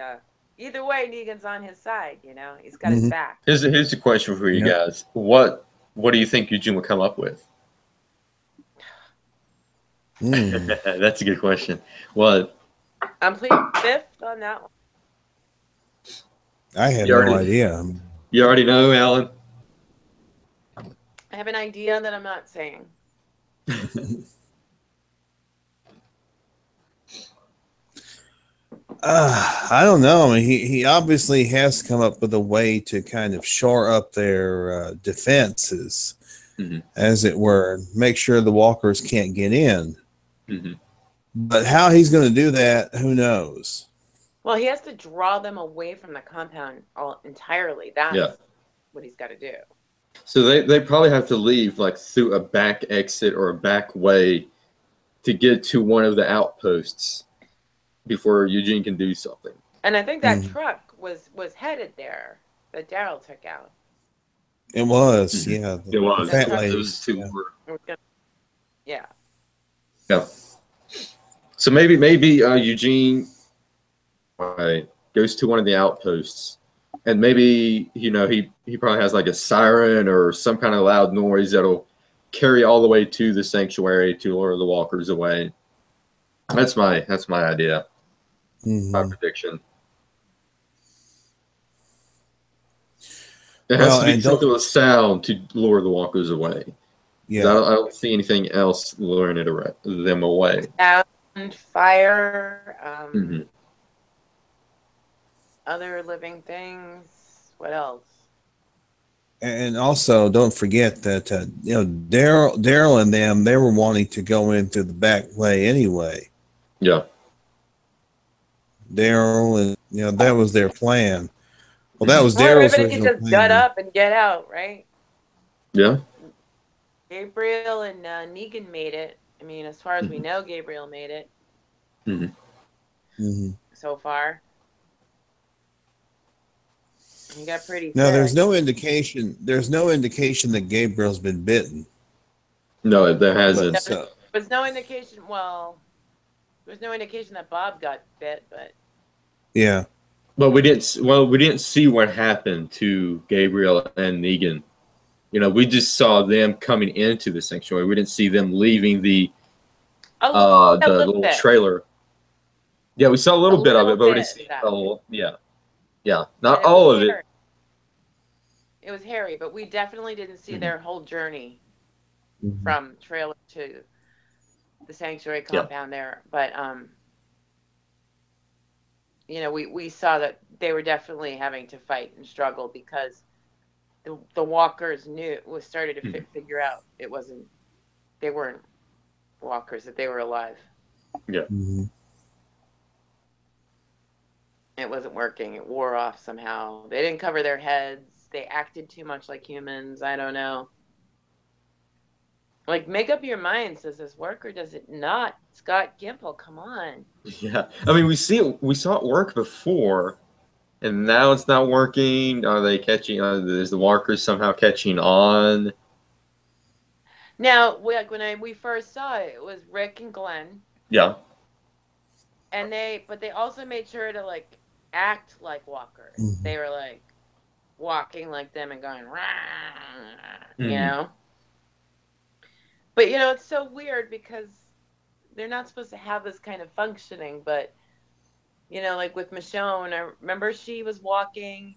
either way. Negan's on his side. You know, he's got his back. Here's the question for you guys. What do you think Eugene would come up with? That's a good question. What? I'm pleading fifth on that one. I have no idea. You already know, Alan? I have an idea that I'm not saying. I don't know. I mean, he obviously has come up with a way to kind of shore up their defenses, as it were, make sure the walkers can't get in. But how he's going to do that, who knows? Well, he has to draw them away from the compound entirely. That's what he's got to do. So they probably have to leave like through a back exit or a back way to get to one of the outposts before Eugene can do something. And I think that truck was headed there that Daryl took out. It was, yeah. It was. Fat Those two were. Yeah. Yeah. So maybe Eugene goes to one of the outposts, and maybe he probably has like a siren or some kind of loud noise that'll carry all the way to the sanctuary to lure the walkers away. That's my idea. My prediction. It has to be something with sound to lure the walkers away. Yeah, I don't see anything else luring them away. Sound, fire, other living things. What else? And also, don't forget that Daryl and them, they were wanting to go in through the back way anyway. Yeah. Daryl and that was their plan. Well, that was Daryl's original plan. Just gut up and get out, right? Yeah. Gabriel and Negan made it. I mean, as far as we know, Gabriel made it. So far. He got pretty sick. There's no indication that Gabriel's been bitten. No, there hasn't. There's no indication. Well, there's no indication that Bob got bit, but yeah. But we didn't see what happened to Gabriel and Negan. We just saw them coming into the sanctuary. We didn't see them leaving the little trailer. Yeah, we saw a little bit of it, but we didn't see not all of it. It was hairy, but we definitely didn't see their whole journey from trailer to the sanctuary compound there. But we saw that they were definitely having to fight and struggle because the walkers started to figure out they weren't walkers, that they were alive. Yeah. It wasn't working. It wore off somehow. They didn't cover their heads. They acted too much like humans. I don't know. Like, make up your minds. Does this work or does it not? Scott Gimple, come on. Yeah, I mean, we saw it work before, and now it's not working. Are they catching? Is the walkers somehow catching on? Now, like when we first saw it, it was Rick and Glenn, Yeah. and but they also made sure to like act like walkers. Mhm. They were like walking like them and going, rah, you Mhm. know. But you know, it's so weird because they're not supposed to have this kind of functioning. But you know, like with Michonne, I remember she was walking,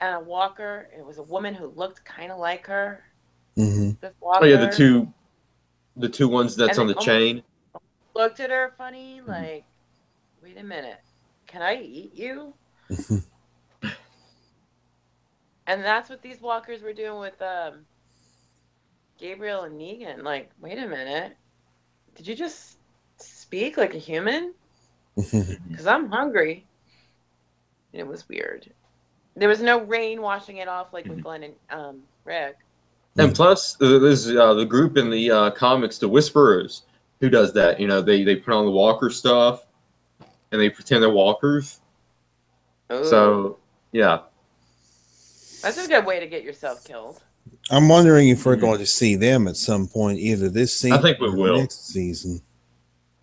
and a walker. It was a woman who looked kind of like her. Mm-hmm. This walker. Oh yeah, the two ones that's And on they the chain. looked at her funny, like, wait a minute, can I eat you? And that's what these walkers were doing with Gabriel and Negan. Like, wait a minute, did you just speak like a human? Because I'm hungry. And it was weird. There was no rain washing it off like with Glenn and Rick. And plus, there's the group in the comics, the Whisperers, who does that. You know, they put on the walker stuff, and they pretend they're walkers. Ooh. So, yeah. That's a good way to get yourself killed. I'm wondering if we're going to see them at some point, either this season I think we or will. next season.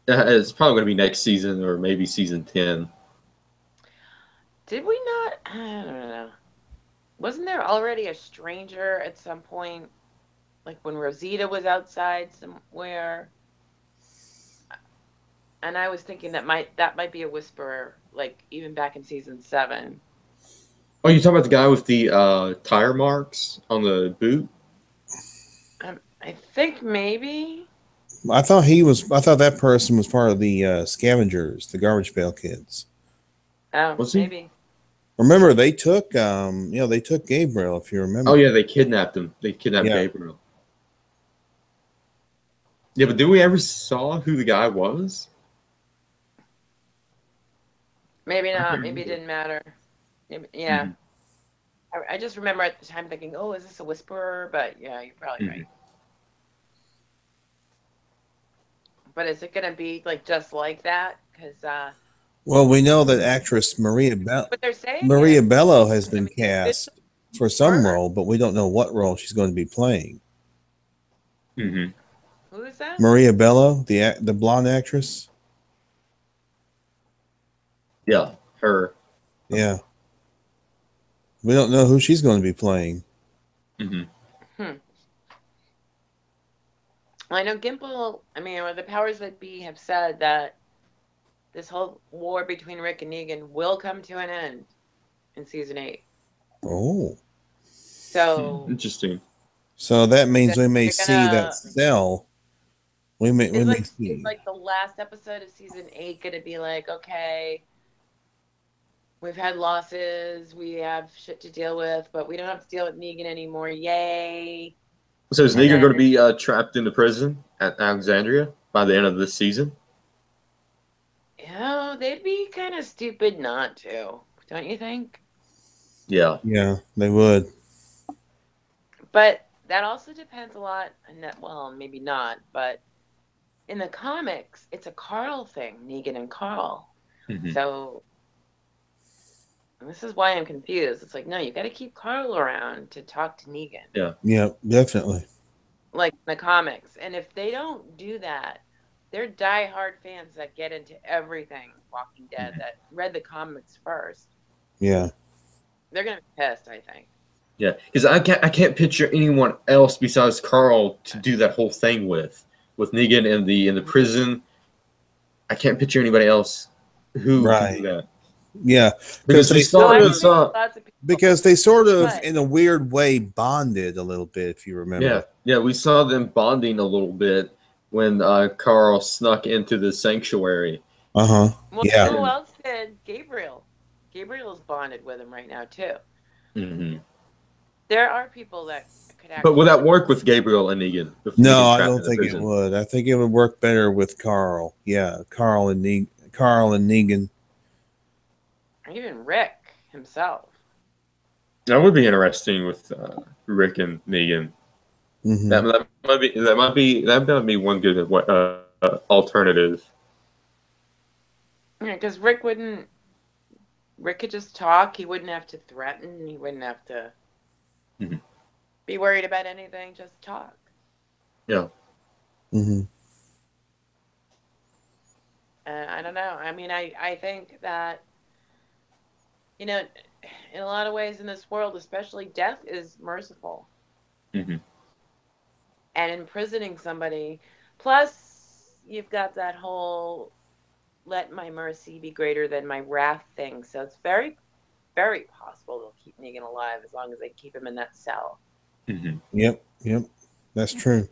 It's probably going to be next season or maybe season 10. Did we not? I don't know. Wasn't there already a stranger at some point? Like when Rosita was outside somewhere? And I was thinking that might be a whisperer, like even back in season 7. Oh, you talking about the guy with the tire marks on the boot? I think maybe. I thought that person was part of the scavengers, the garbage pail kids. Oh, Was he? maybe. Remember, they took they took Gabriel, if you remember. Oh yeah, they kidnapped him. They kidnapped Gabriel. Yeah, but did we ever saw who the guy was? Maybe not. Maybe it didn't matter. Maybe, yeah. Mm-hmm. I just remember at the time thinking, oh, is this a whisperer? But yeah, you're probably right. But is it going to be like just like that? Because well, we know that actress Maria Bello has been cast for some role, but we don't know what role she's going to be playing. Mm-hmm. Who is that? Maria Bello, the blonde actress. Yeah, her. Yeah. We don't know who she's going to be playing. Mm-hmm. Well, I know Gimple, or the powers that be have said that this whole war between Rick and Negan will come to an end in season 8. Oh. So interesting. So that means we may see that cell. We may see. Is like the last episode of season 8 going to be like, okay, we've had losses, we have shit to deal with, but we don't have to deal with Negan anymore. Yay! So is Negan going to be trapped in the prison at Alexandria by the end of this season? Yeah, they'd be kind of stupid not to, don't you think? Yeah. Yeah, they would. But that also depends a lot on that. Well, maybe not, but in the comics, it's a Carl thing, Negan and Carl. Mm-hmm. So this is why I'm confused. It's like, no, you got to keep Carl around to talk to Negan. Yeah. Yeah, definitely. Like in the comics. And if they don't do that, they're diehard fans that get into everything Walking Dead, that read the comics first. Yeah. They're going to be pissed, I think. Yeah, because I can't picture anyone else besides Carl to do that whole thing with Negan in the prison. I can't picture anybody else who can do that. Yeah, because they sort of in a weird way bonded a little bit, if you remember. Yeah, we saw them bonding a little bit when Carl snuck into the sanctuary. Well, who else did? Gabriel. Gabriel's bonded with him right now too. Mm-hmm. There are people that could actually. But would that work with Gabriel and Negan? No, I don't think it would. I think it would work better with Carl. Yeah, Carl and Negan. Even Rick himself. That would be interesting with Rick and Negan. Mm-hmm. That might be one good alternative. Yeah, because Rick could just talk. He wouldn't have to threaten. He wouldn't have to be worried about anything. Just talk. Yeah. Mm-hmm. And I don't know. I mean, I think that, in a lot of ways in this world, especially, death is merciful. Mm-hmm. And imprisoning somebody, plus you've got that whole let my mercy be greater than my wrath thing. So it's very, very possible they'll keep Negan alive as long as they keep him in that cell. Mm-hmm. Yep. That's true.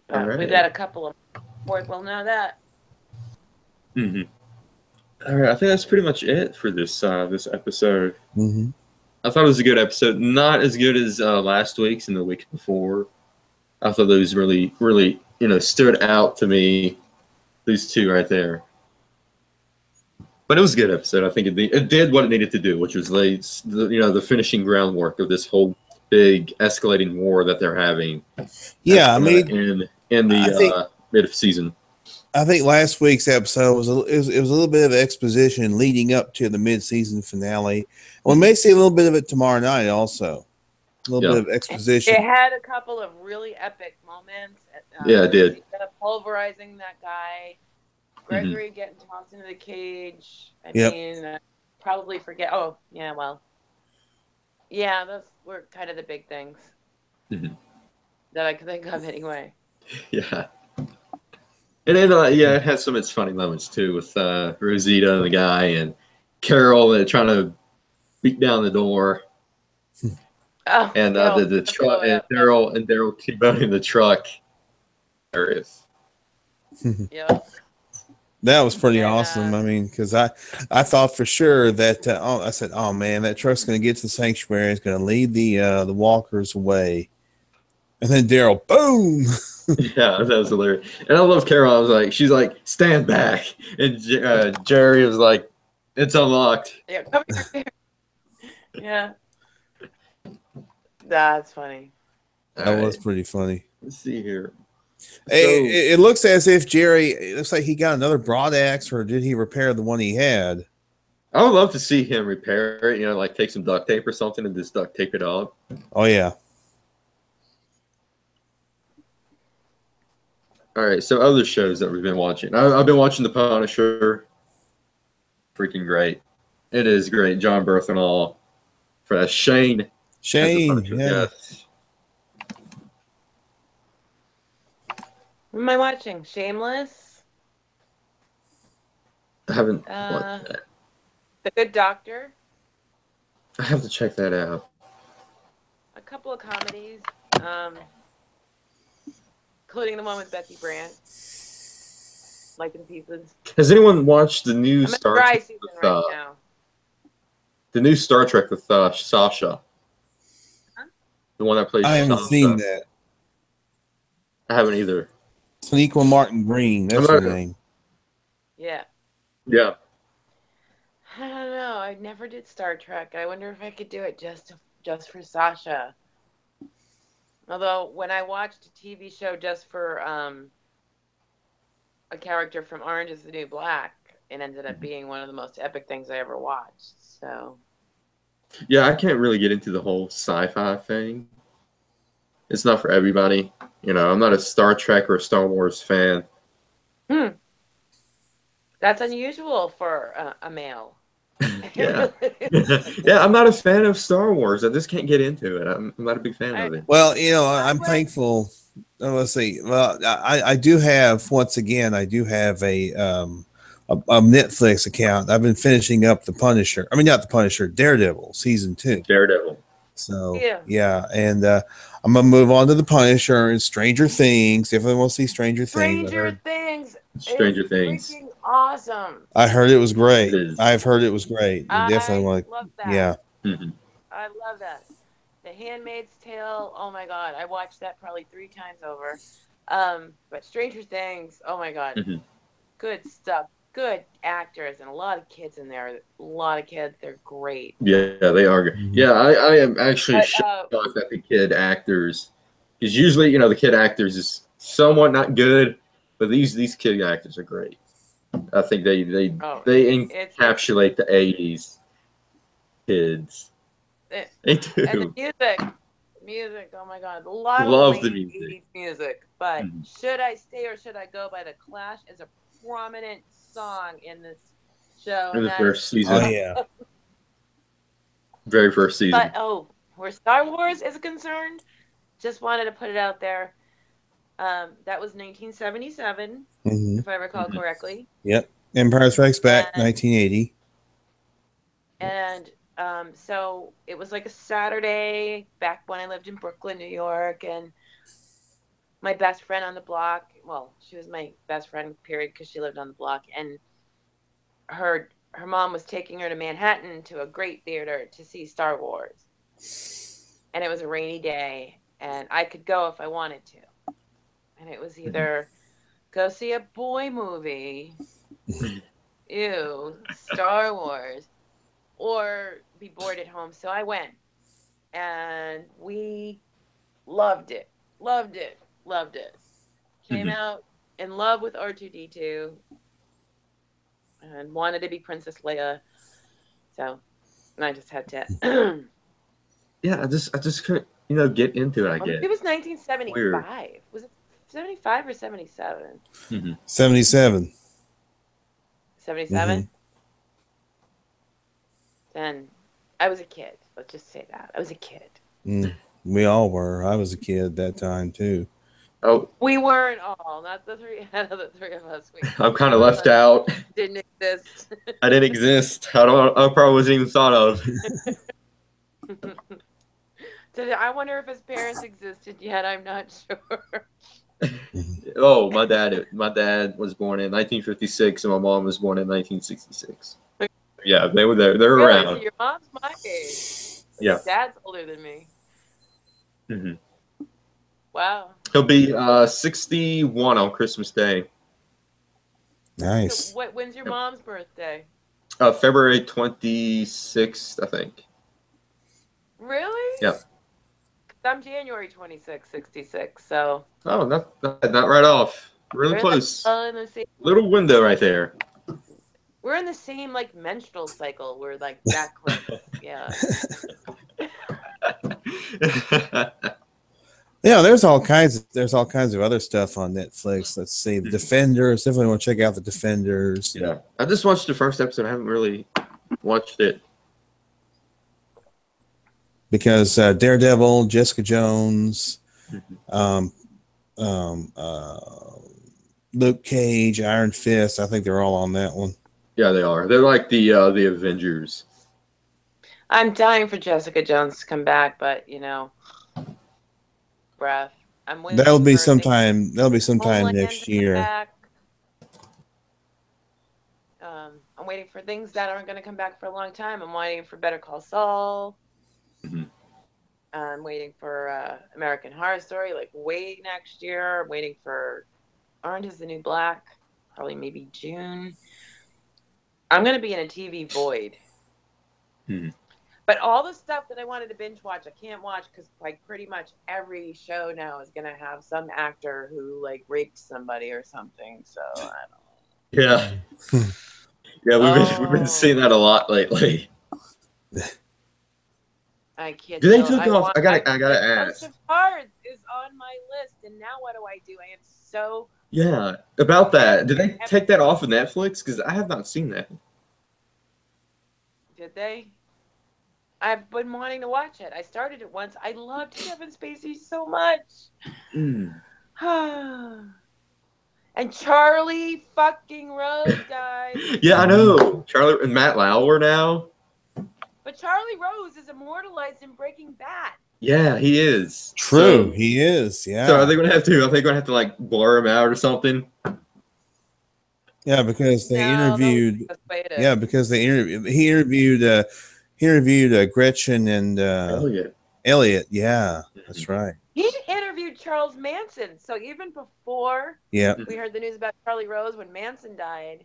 But we've got a couple of boys will know that. Mm-hmm. All right, I think that's pretty much it for this episode. Mm-hmm. I thought it was a good episode. Not as good as last week's and the week before. I thought those really, really, stood out to me. These two right there. But it was a good episode. I think it did what it needed to do, which was the finishing groundwork of this whole big escalating war that they're having. Yeah, I mean, in the mid season. I think last week's episode was it was a little bit of exposition leading up to the mid-season finale. We may see a little bit of it tomorrow night, also. A little bit of exposition. It had a couple of really epic moments. Yeah, it did. Pulverizing that guy, Gregory getting tossed into the cage. I mean, probably forget. Oh, yeah, well, yeah, those were kind of the big things that I could think of anyway. Yeah. And then, it has some of its funny moments, too, with Rosita and the guy and Carol trying to beat down the door. Oh, and the truck, and Daryl T-boning the truck. There it is. Yeah. That was pretty awesome. I mean, because I thought for sure that I said, oh man, that truck's going to get to the sanctuary. It's going to lead the walkers away. And then Daryl, boom. Yeah, that was hilarious. And I love Carol. I was like, she's like, stand back. And Jerry was like, it's unlocked. Yeah, come here. Yeah. That's funny. That was pretty funny. Let's see here. It looks as if it looks like he got another broad axe, or did he repair the one he had? I would love to see him repair it, like take some duct tape or something and just duct tape it up. Oh, yeah. All right, so other shows that we've been watching. I've been watching The Punisher. Freaking great. It is great. John Bernthal for that. Shane, yeah. Yes. What am I watching? Shameless? I haven't watched that. The Good Doctor? I have to check that out. A couple of comedies, including the one with Betsy Brandt. Like in Pieces. Has anyone watched the new Star Trek season right now? The new Star Trek with Sasha? Huh? The one that plays I haven't Sasha. seen that. I haven't either. Sonequa Martin Green, that's her name. Yeah. Yeah. I don't know. I never did Star Trek. I wonder if I could do it just for Sasha. Although when I watched a TV show just for a character from Orange Is the New Black, it ended up being one of the most epic things I ever watched. So. Yeah, I can't really get into the whole sci-fi thing. It's not for everybody. I'm not a Star Trek or a Star Wars fan. That's unusual for a male. Yeah. Yeah, I'm not a fan of Star Wars. I just can't get into it. I'm not a big fan of it. Well, I'm thankful. Let's see. Well, I do have, once again, a Netflix account. I've been finishing up The Punisher. I mean, not The Punisher, Daredevil season 2. Daredevil. So yeah, and I'm gonna move on to The Punisher and Stranger Things. If I want to see Stranger Things. Stranger Things. Freaking awesome. I heard it was great. I've heard it was great. I definitely love that. Yeah. Mm-hmm. I love that. The Handmaid's Tale. Oh my God, I watched that probably 3 times over. But Stranger Things. Oh my God. Mm-hmm. Good stuff. Good actors and a lot of kids in there. A lot of kids. They're great. Yeah, they are good. Yeah, I am actually But shocked at the kid actors, because usually, you know, the kid actors is somewhat not good, but these kid actors are great. I think they it's encapsulate the '80s kids. it, They and the do. music. Oh my God, a lot of Love the late music. '80s music. But Mhm. Should I Stay or Should I Go by the Clash is a prominent song in this show, In and the that is first Oh season, yeah. very first season. But where Star Wars is concerned, just wanted to put it out there. That was 1977, Mm-hmm. if I recall Mhm. correctly. Yep. Empire Strikes Back, And 1980. and so it was like a Saturday back when I lived in Brooklyn, New York, and my best friend on the block. Well, she was my best friend, period, because she lived on the block, and her mom was taking her to Manhattan to a great theater to see Star Wars, and it was a rainy day, and I could go if I wanted to, and it was either go see a boy movie, ew, Star Wars, or be bored at home. So I went, and we loved it, loved it, loved it. Came Mhm. out in love with R2D2 and wanted to be Princess Leia. So I just had to. Yeah, I just couldn't, get into it. I Maybe guess it was weird. 1975. Was it 75 or 77? 77. 77? Mm-hmm. Then I was a kid. Let's just say that. I was a kid. We all were. I was a kid at that time too. Oh, We weren't all, not the three out of the three of us. I'm kind Two of of left us out. didn't exist. I didn't exist. I probably wasn't even thought of. I wonder if his parents existed yet. I'm not sure. Oh, my dad was born in 1956, and my mom was born in 1966. Yeah, they were there. They're Really? So around. your mom's my age. But Yeah. your dad's older than me. hmm Wow. He'll be 61 on Christmas Day. Nice. So when's your mom's birthday? February 26th, I think. Really? Yeah. I'm January 26, 66. So Oh, not right off. Really close. in the same. Little window right there. We're in the same like menstrual cycle. We're like that close. Yeah. Yeah, there's all kinds of other stuff on Netflix. Let's see. The Defenders. Definitely want to check out The Defenders. Yeah. I just watched the first episode. I haven't really watched it. Because Daredevil, Jessica Jones, Luke Cage, Iron Fist. I think they're all on that one. Yeah, they are. They're like the Avengers. I'm dying for Jessica Jones to come back, but breath. I'm waiting. That'll be sometime next to come year. back. I'm waiting for things that aren't going to come back for a long time. I'm waiting for Better Call Saul. I'm waiting for American Horror Story, like way next year. I'm waiting for Orange is the New Black, probably maybe June. I'm going to be in a TV void. But all the stuff that I wanted to binge watch, I can't watch because like pretty much every show now is going to have some actor who like raped somebody or something. So I don't know. Yeah. Yeah, we've been seeing that a lot lately. I can't. Do they took off? I gotta ask. House of Cards is on my list, and now what do I do? I am so. Yeah, about that. Did they take that off of Netflix? Because I have not seen that. Did they? I've been wanting to watch it. I started it once. I loved Kevin Spacey so much. And Charlie fucking Rose, guys. Yeah, I know. Charlie and Matt Lauer now. But Charlie Rose is immortalized in Breaking Bad. Yeah, he is. True, he is. Yeah. So are they gonna have to? Are they gonna have to like blur him out or something? Yeah, because they interviewed. Yeah, because they interviewed. He interviewed Gretchen and Elliot. Yeah, that's right. He interviewed Charles Manson. So even before Yeah. we heard the news about Charlie Rose when Manson died,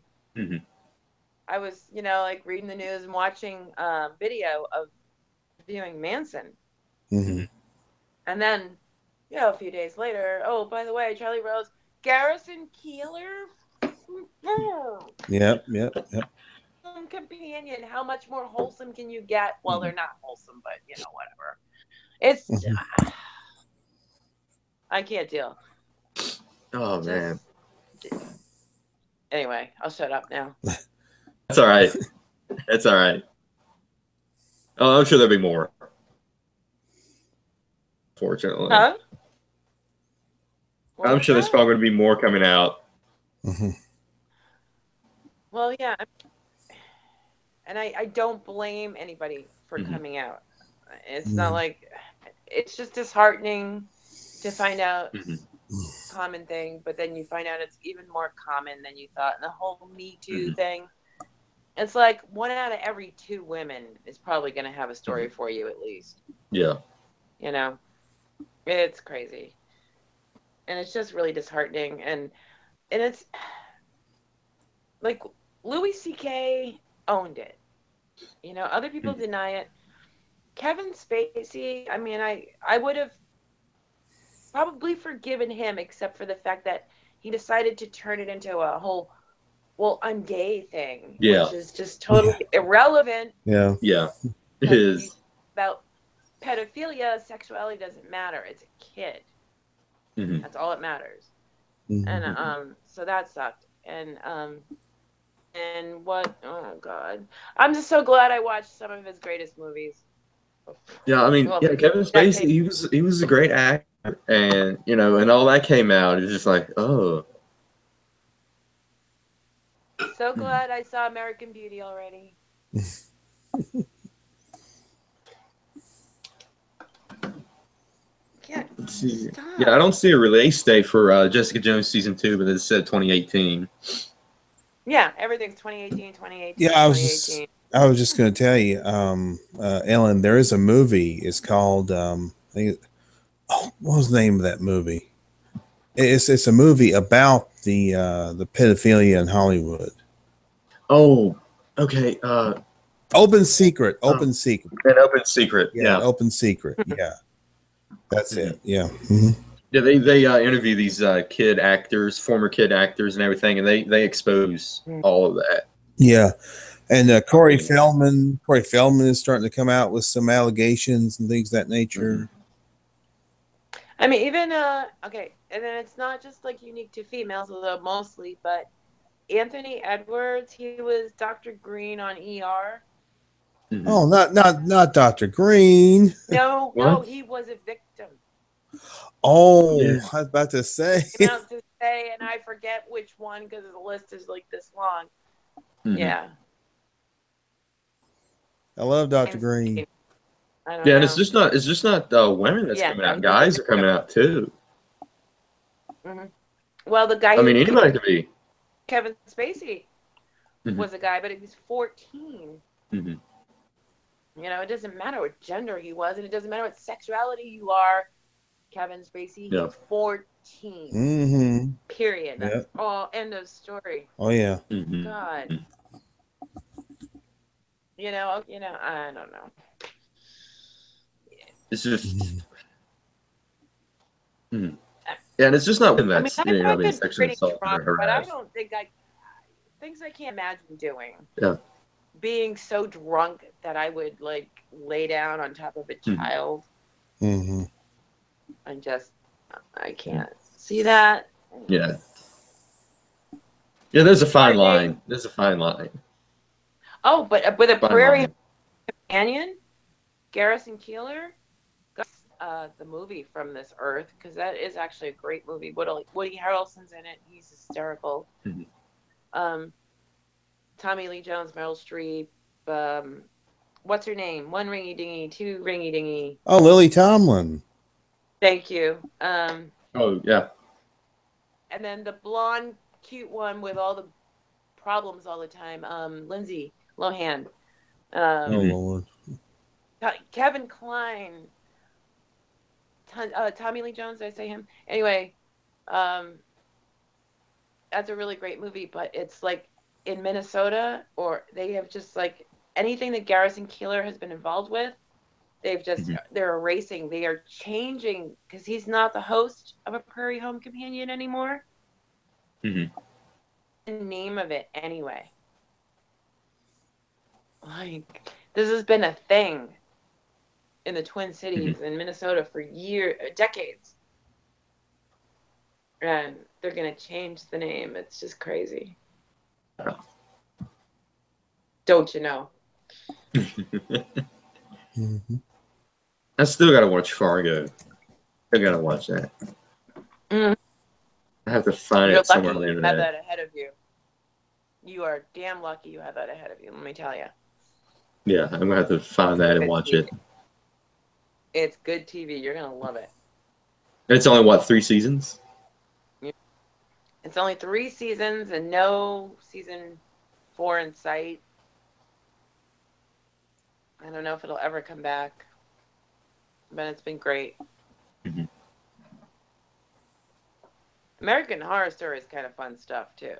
I was, like reading the news and watching video of viewing Manson. Mm-hmm. And then, a few days later, oh, by the way, Charlie Rose, Garrison Keillor. Yep. Companion. How much more wholesome can you get? Well, they're not wholesome, but whatever. It's I can't deal. Oh man. Anyway, I'll shut up now. That's all right. That's all right. Oh, I'm sure there'll be more. Fortunately. Huh? I'm sure there's probably going to be more coming out. Well, yeah. And I don't blame anybody for coming out. It's not like, it's just disheartening to find out common thing, but then you find out it's even more common than you thought. And the whole Me Too thing, it's like 1 out of every 2 women is probably going to have a story for you at least. Yeah. It's crazy. And it's just really disheartening. And it's like Louis C.K. owned it. Other people deny it. Kevin Spacey, I mean, I would have probably forgiven him except for the fact that he decided to turn it into a whole, well, I'm gay thing, which is just totally irrelevant. Yeah. Yeah, it is. About pedophilia, sexuality doesn't matter. It's a kid. That's all that matters. And so that sucked. And what? Oh God, I'm just so glad I watched some of his greatest movies. Yeah, I mean, Kevin Spacey, he was a great actor, and and all that came out. It's just like, oh. So glad I saw American Beauty already. Yeah, I don't see a release date for Jessica Jones season 2, but it said 2018. Yeah, everything's 2018, 2018. Yeah, I was just going to tell you, Ellen, there is a movie. It's called what was the name of that movie? It's a movie about the pedophilia in Hollywood. Oh, okay. Open Secret. Open Secret. An Open Secret. Yeah. Open Secret. Yeah. That's it. Yeah. Yeah, they interview these former kid actors and everything, and they expose all of that. Yeah. And Corey Feldman is starting to come out with some allegations and things of that nature. I mean, even okay, and then it's not just like unique to females, although mostly, but Anthony Edwards, he was Dr. Green on ER. Oh, not Dr. Green. No, he was a victim. Oh, I was about to say. And I forget which one because the list is like this long. Yeah. I love Dr. Green. And it's just not women that's coming out. Guys are coming out too. Well, the guy. I mean, anybody could be. Kevin Spacey was a guy, but he was 14. It doesn't matter what gender he was, and it doesn't matter what sexuality you are. Kevin Spacey, he's 14. Period. That's all. End of story. Oh yeah. God. I don't know. It's just. Yeah, and it's just not women that's being sexually assaulted or harassed. But I don't think things I can't imagine doing. Yeah. Being so drunk that I would lay down on top of a child. I can't see that. Yeah. Yeah, there's a fine line. There's a fine line. Oh, but with a prairie companion, Garrison Keillor, the movie From This Earth, because that is actually a great movie. Woody Harrelson's in it. He's hysterical. Tommy Lee Jones, Meryl Streep. What's her name? 1 ringy dingy, 2 ringy dingy. Oh, Lily Tomlin. Thank you. Oh yeah. And then the blonde, cute one with all the problems all the time. Lindsay Lohan. Oh Lord. Kevin Kline. Tommy Lee Jones. Did I say him? Anyway, that's a really great movie, but it's like in Minnesota, or they have just like anything that Garrison Keillor has been involved with, they've just they're erasing. They are changing because he's not the host of A Prairie Home Companion anymore. The name of it anyway. Like, this has been a thing in the Twin Cities in Minnesota for decades. And they're going to change the name. It's just crazy. Don't you know? I still got to watch Fargo. I got to watch that. I have to find it somewhere on the internet. You have that ahead of you. You are damn lucky you have that ahead of you, let me tell you. Yeah, I'm going to have to find that and watch it. It's good TV. You're going to love it. It's only, what, 3 seasons? It's only 3 seasons and no season 4 in sight. I don't know if it'll ever come back, but it's been great. American Horror Story is kind of fun stuff, too.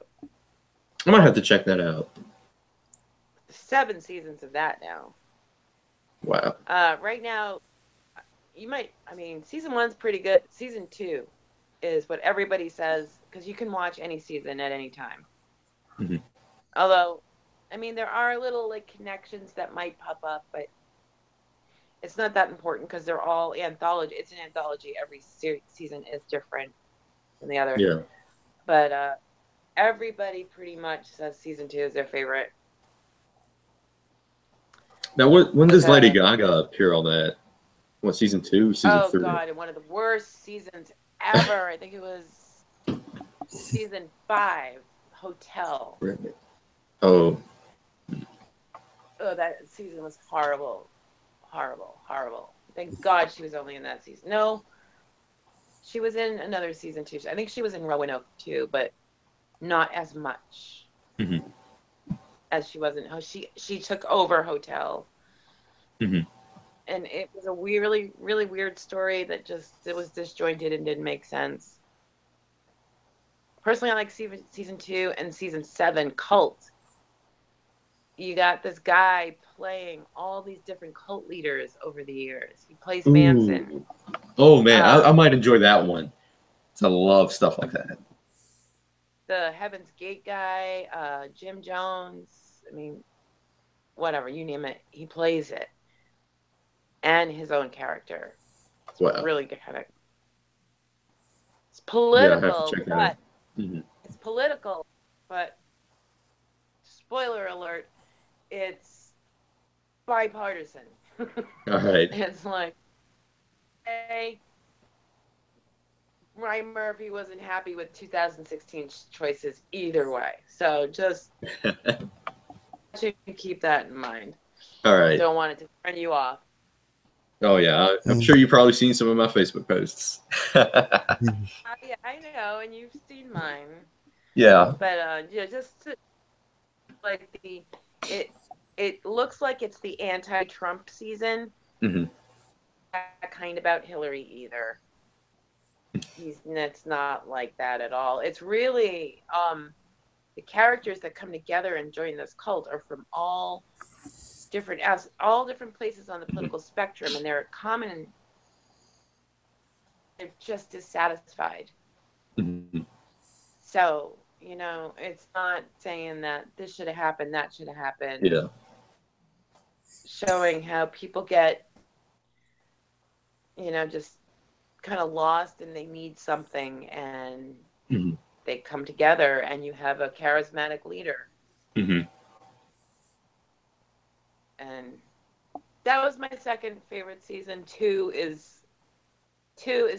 I might have to check that out. 7 seasons of that now. Wow. Right now, season 1's pretty good. Season 2 is what everybody says, because you can watch any season at any time. Although, there are little like connections that might pop up, but it's not that important because they're all anthology. It's an anthology. Every season is different than the other. Yeah. But everybody pretty much says season 2 is their favorite. Now, when does Lady Gaga appear on that? What, season 2? Season 3? Oh, God, one of the worst seasons ever. I think it was season 5, Hotel. Oh. Oh, that season was horrible. Horrible, horrible. Thank God she was only in that season. No, she was in another season too. I think she was in Roanoke too, but not as much as she was in. She took over Hotel, and it was a really, really weird story that it was disjointed and didn't make sense. Personally, I like season 2 and season 7, Cult. You got this guy playing all these different cult leaders over the years. He plays Manson. Oh, man. I might enjoy that one. I love stuff like that. The Heaven's Gate guy, Jim Jones. Whatever, you name it. He plays it. And his own character. It's really good. It's political, yeah, I have to check that out. It's political, but spoiler alert, it's bipartisan. All right. It's like, hey, Ryan Murphy wasn't happy with 2016 choices either way. So just keep that in mind. All right. Don't want it to turn you off. Oh, yeah. I'm sure you've probably seen some of my Facebook posts. Yeah, I know, and you've seen mine. Yeah. But like it looks like it's the anti-Trump season. Not kind about Hillary either. It's not like that at all. It's really the characters that come together and join this cult are from all different places on the political spectrum, and they're just dissatisfied. So, it's not saying that this should have happened, that should have happened. Yeah. Showing how people get, just kind of lost and they need something, and they come together, and you have a charismatic leader. And that was my second favorite season. 2 is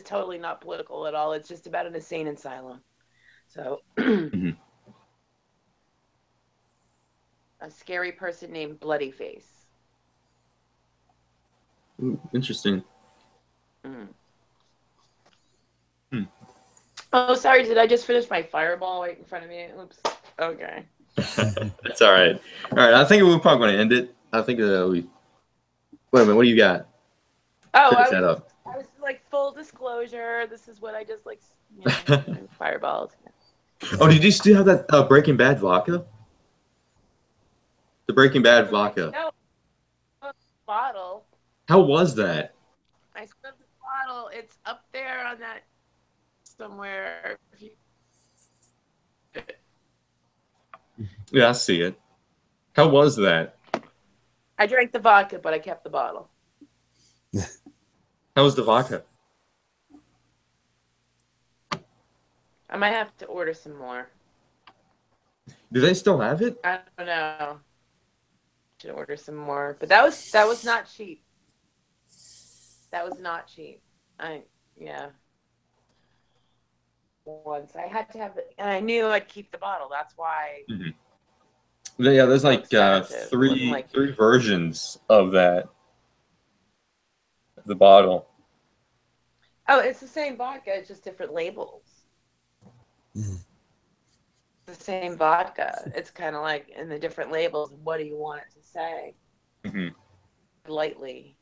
totally not political at all. It's just about an insane asylum. So a scary person named Bloodyface. Ooh, interesting. Oh, sorry. Did I just finish my fireball right in front of me? Oops. Okay. That's all right. All right. I think we're probably going to end it. I think Wait a minute. What do you got? Oh, Finish that up. I was like full disclosure. This is what I just like, you know, fireballed. Oh, did you still have that Breaking Bad vodka? The Breaking Bad vodka. No, bottle. How was that? I still have the bottle. It's up there on that somewhere. Yeah, I see it. How was that? I drank the vodka, but I kept the bottle. How was the vodka? I might have to order some more. Do they still have it? I don't know. Should order some more, but that was not cheap. That was not cheap. Yeah. Once I had to have it, and I knew I'd keep the bottle. That's why. Mm-hmm. Yeah, there's like three three versions of that. The bottle. Oh, it's the same vodka. It's just different labels. Mm-hmm. The same vodka. It's kind of like in the different labels. What do you want it to say? Mm-hmm. Lightly.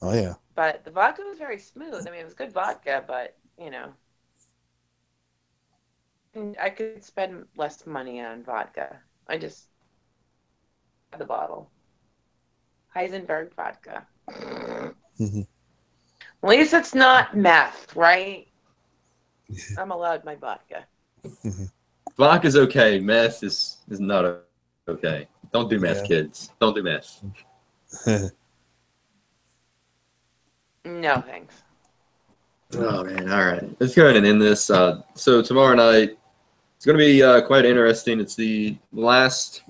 Oh yeah. But the vodka was very smooth. I mean, it was good vodka, but you know, I could spend less money on vodka. I just had the bottle. Heisenberg vodka. Mm-hmm. At least it's not meth, right? I'm allowed my vodka. Mm-hmm. Vodka's okay. Meth is not okay. Don't do meth, kids. Don't do meth. No, thanks. Oh man! All right, let's go ahead and end this. So tomorrow night, it's going to be quite interesting. It's the last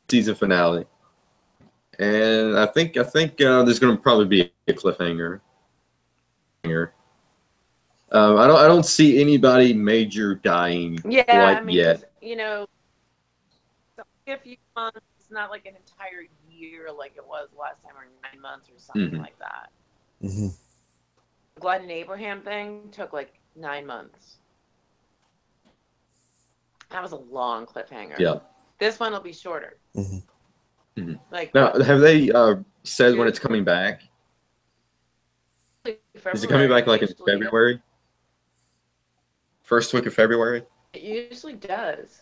season finale, and I think there's going to probably be a cliffhanger. I don't see anybody major dying Yeah, quite I mean, yet. you know, a few months, it's not like an entire year like it was last time, or 9 months or something like that. Mm-hmm. The Glenn and Abraham thing took like 9 months. That was a long cliffhanger. Yeah. This one will be shorter. Mm-hmm. Mm-hmm. Like, Now, have they said when it's coming back? February, Is it coming back like in usually. February? First week of February? It usually does.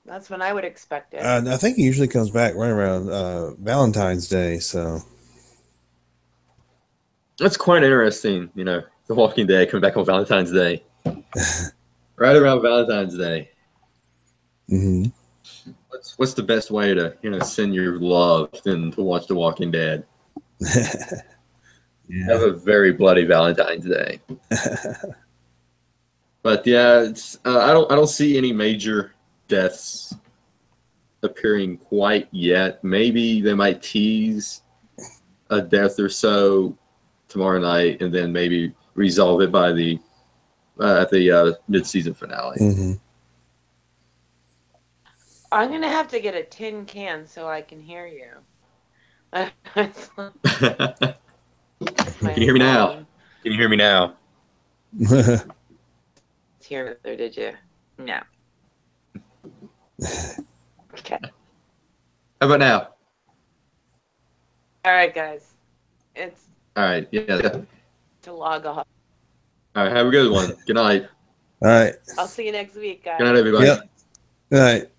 That's when I would expect it. I think it usually comes back right around Valentine's Day. So that's quite interesting. You know, The Walking Dead coming back on Valentine's Day, right around Valentine's Day. Mm-hmm. What's the best way to send your love than to watch The Walking Dead? Have a very bloody Valentine's Day. But yeah, it's I don't see any major deaths appearing quite yet. Maybe they might tease a death or so tomorrow night, and then maybe resolve it by the at the mid-season finale. Mm-hmm. I'm gonna have to get a tin can so I can hear you. Can you hear me now? Can you hear me now? Here, there, did you? No. Okay. How about now? All right, guys. It's All right. Yeah. to log off. All right. Have a good one. Good night. All right. I'll see you next week, guys. Good night, everybody. Yep. Good night.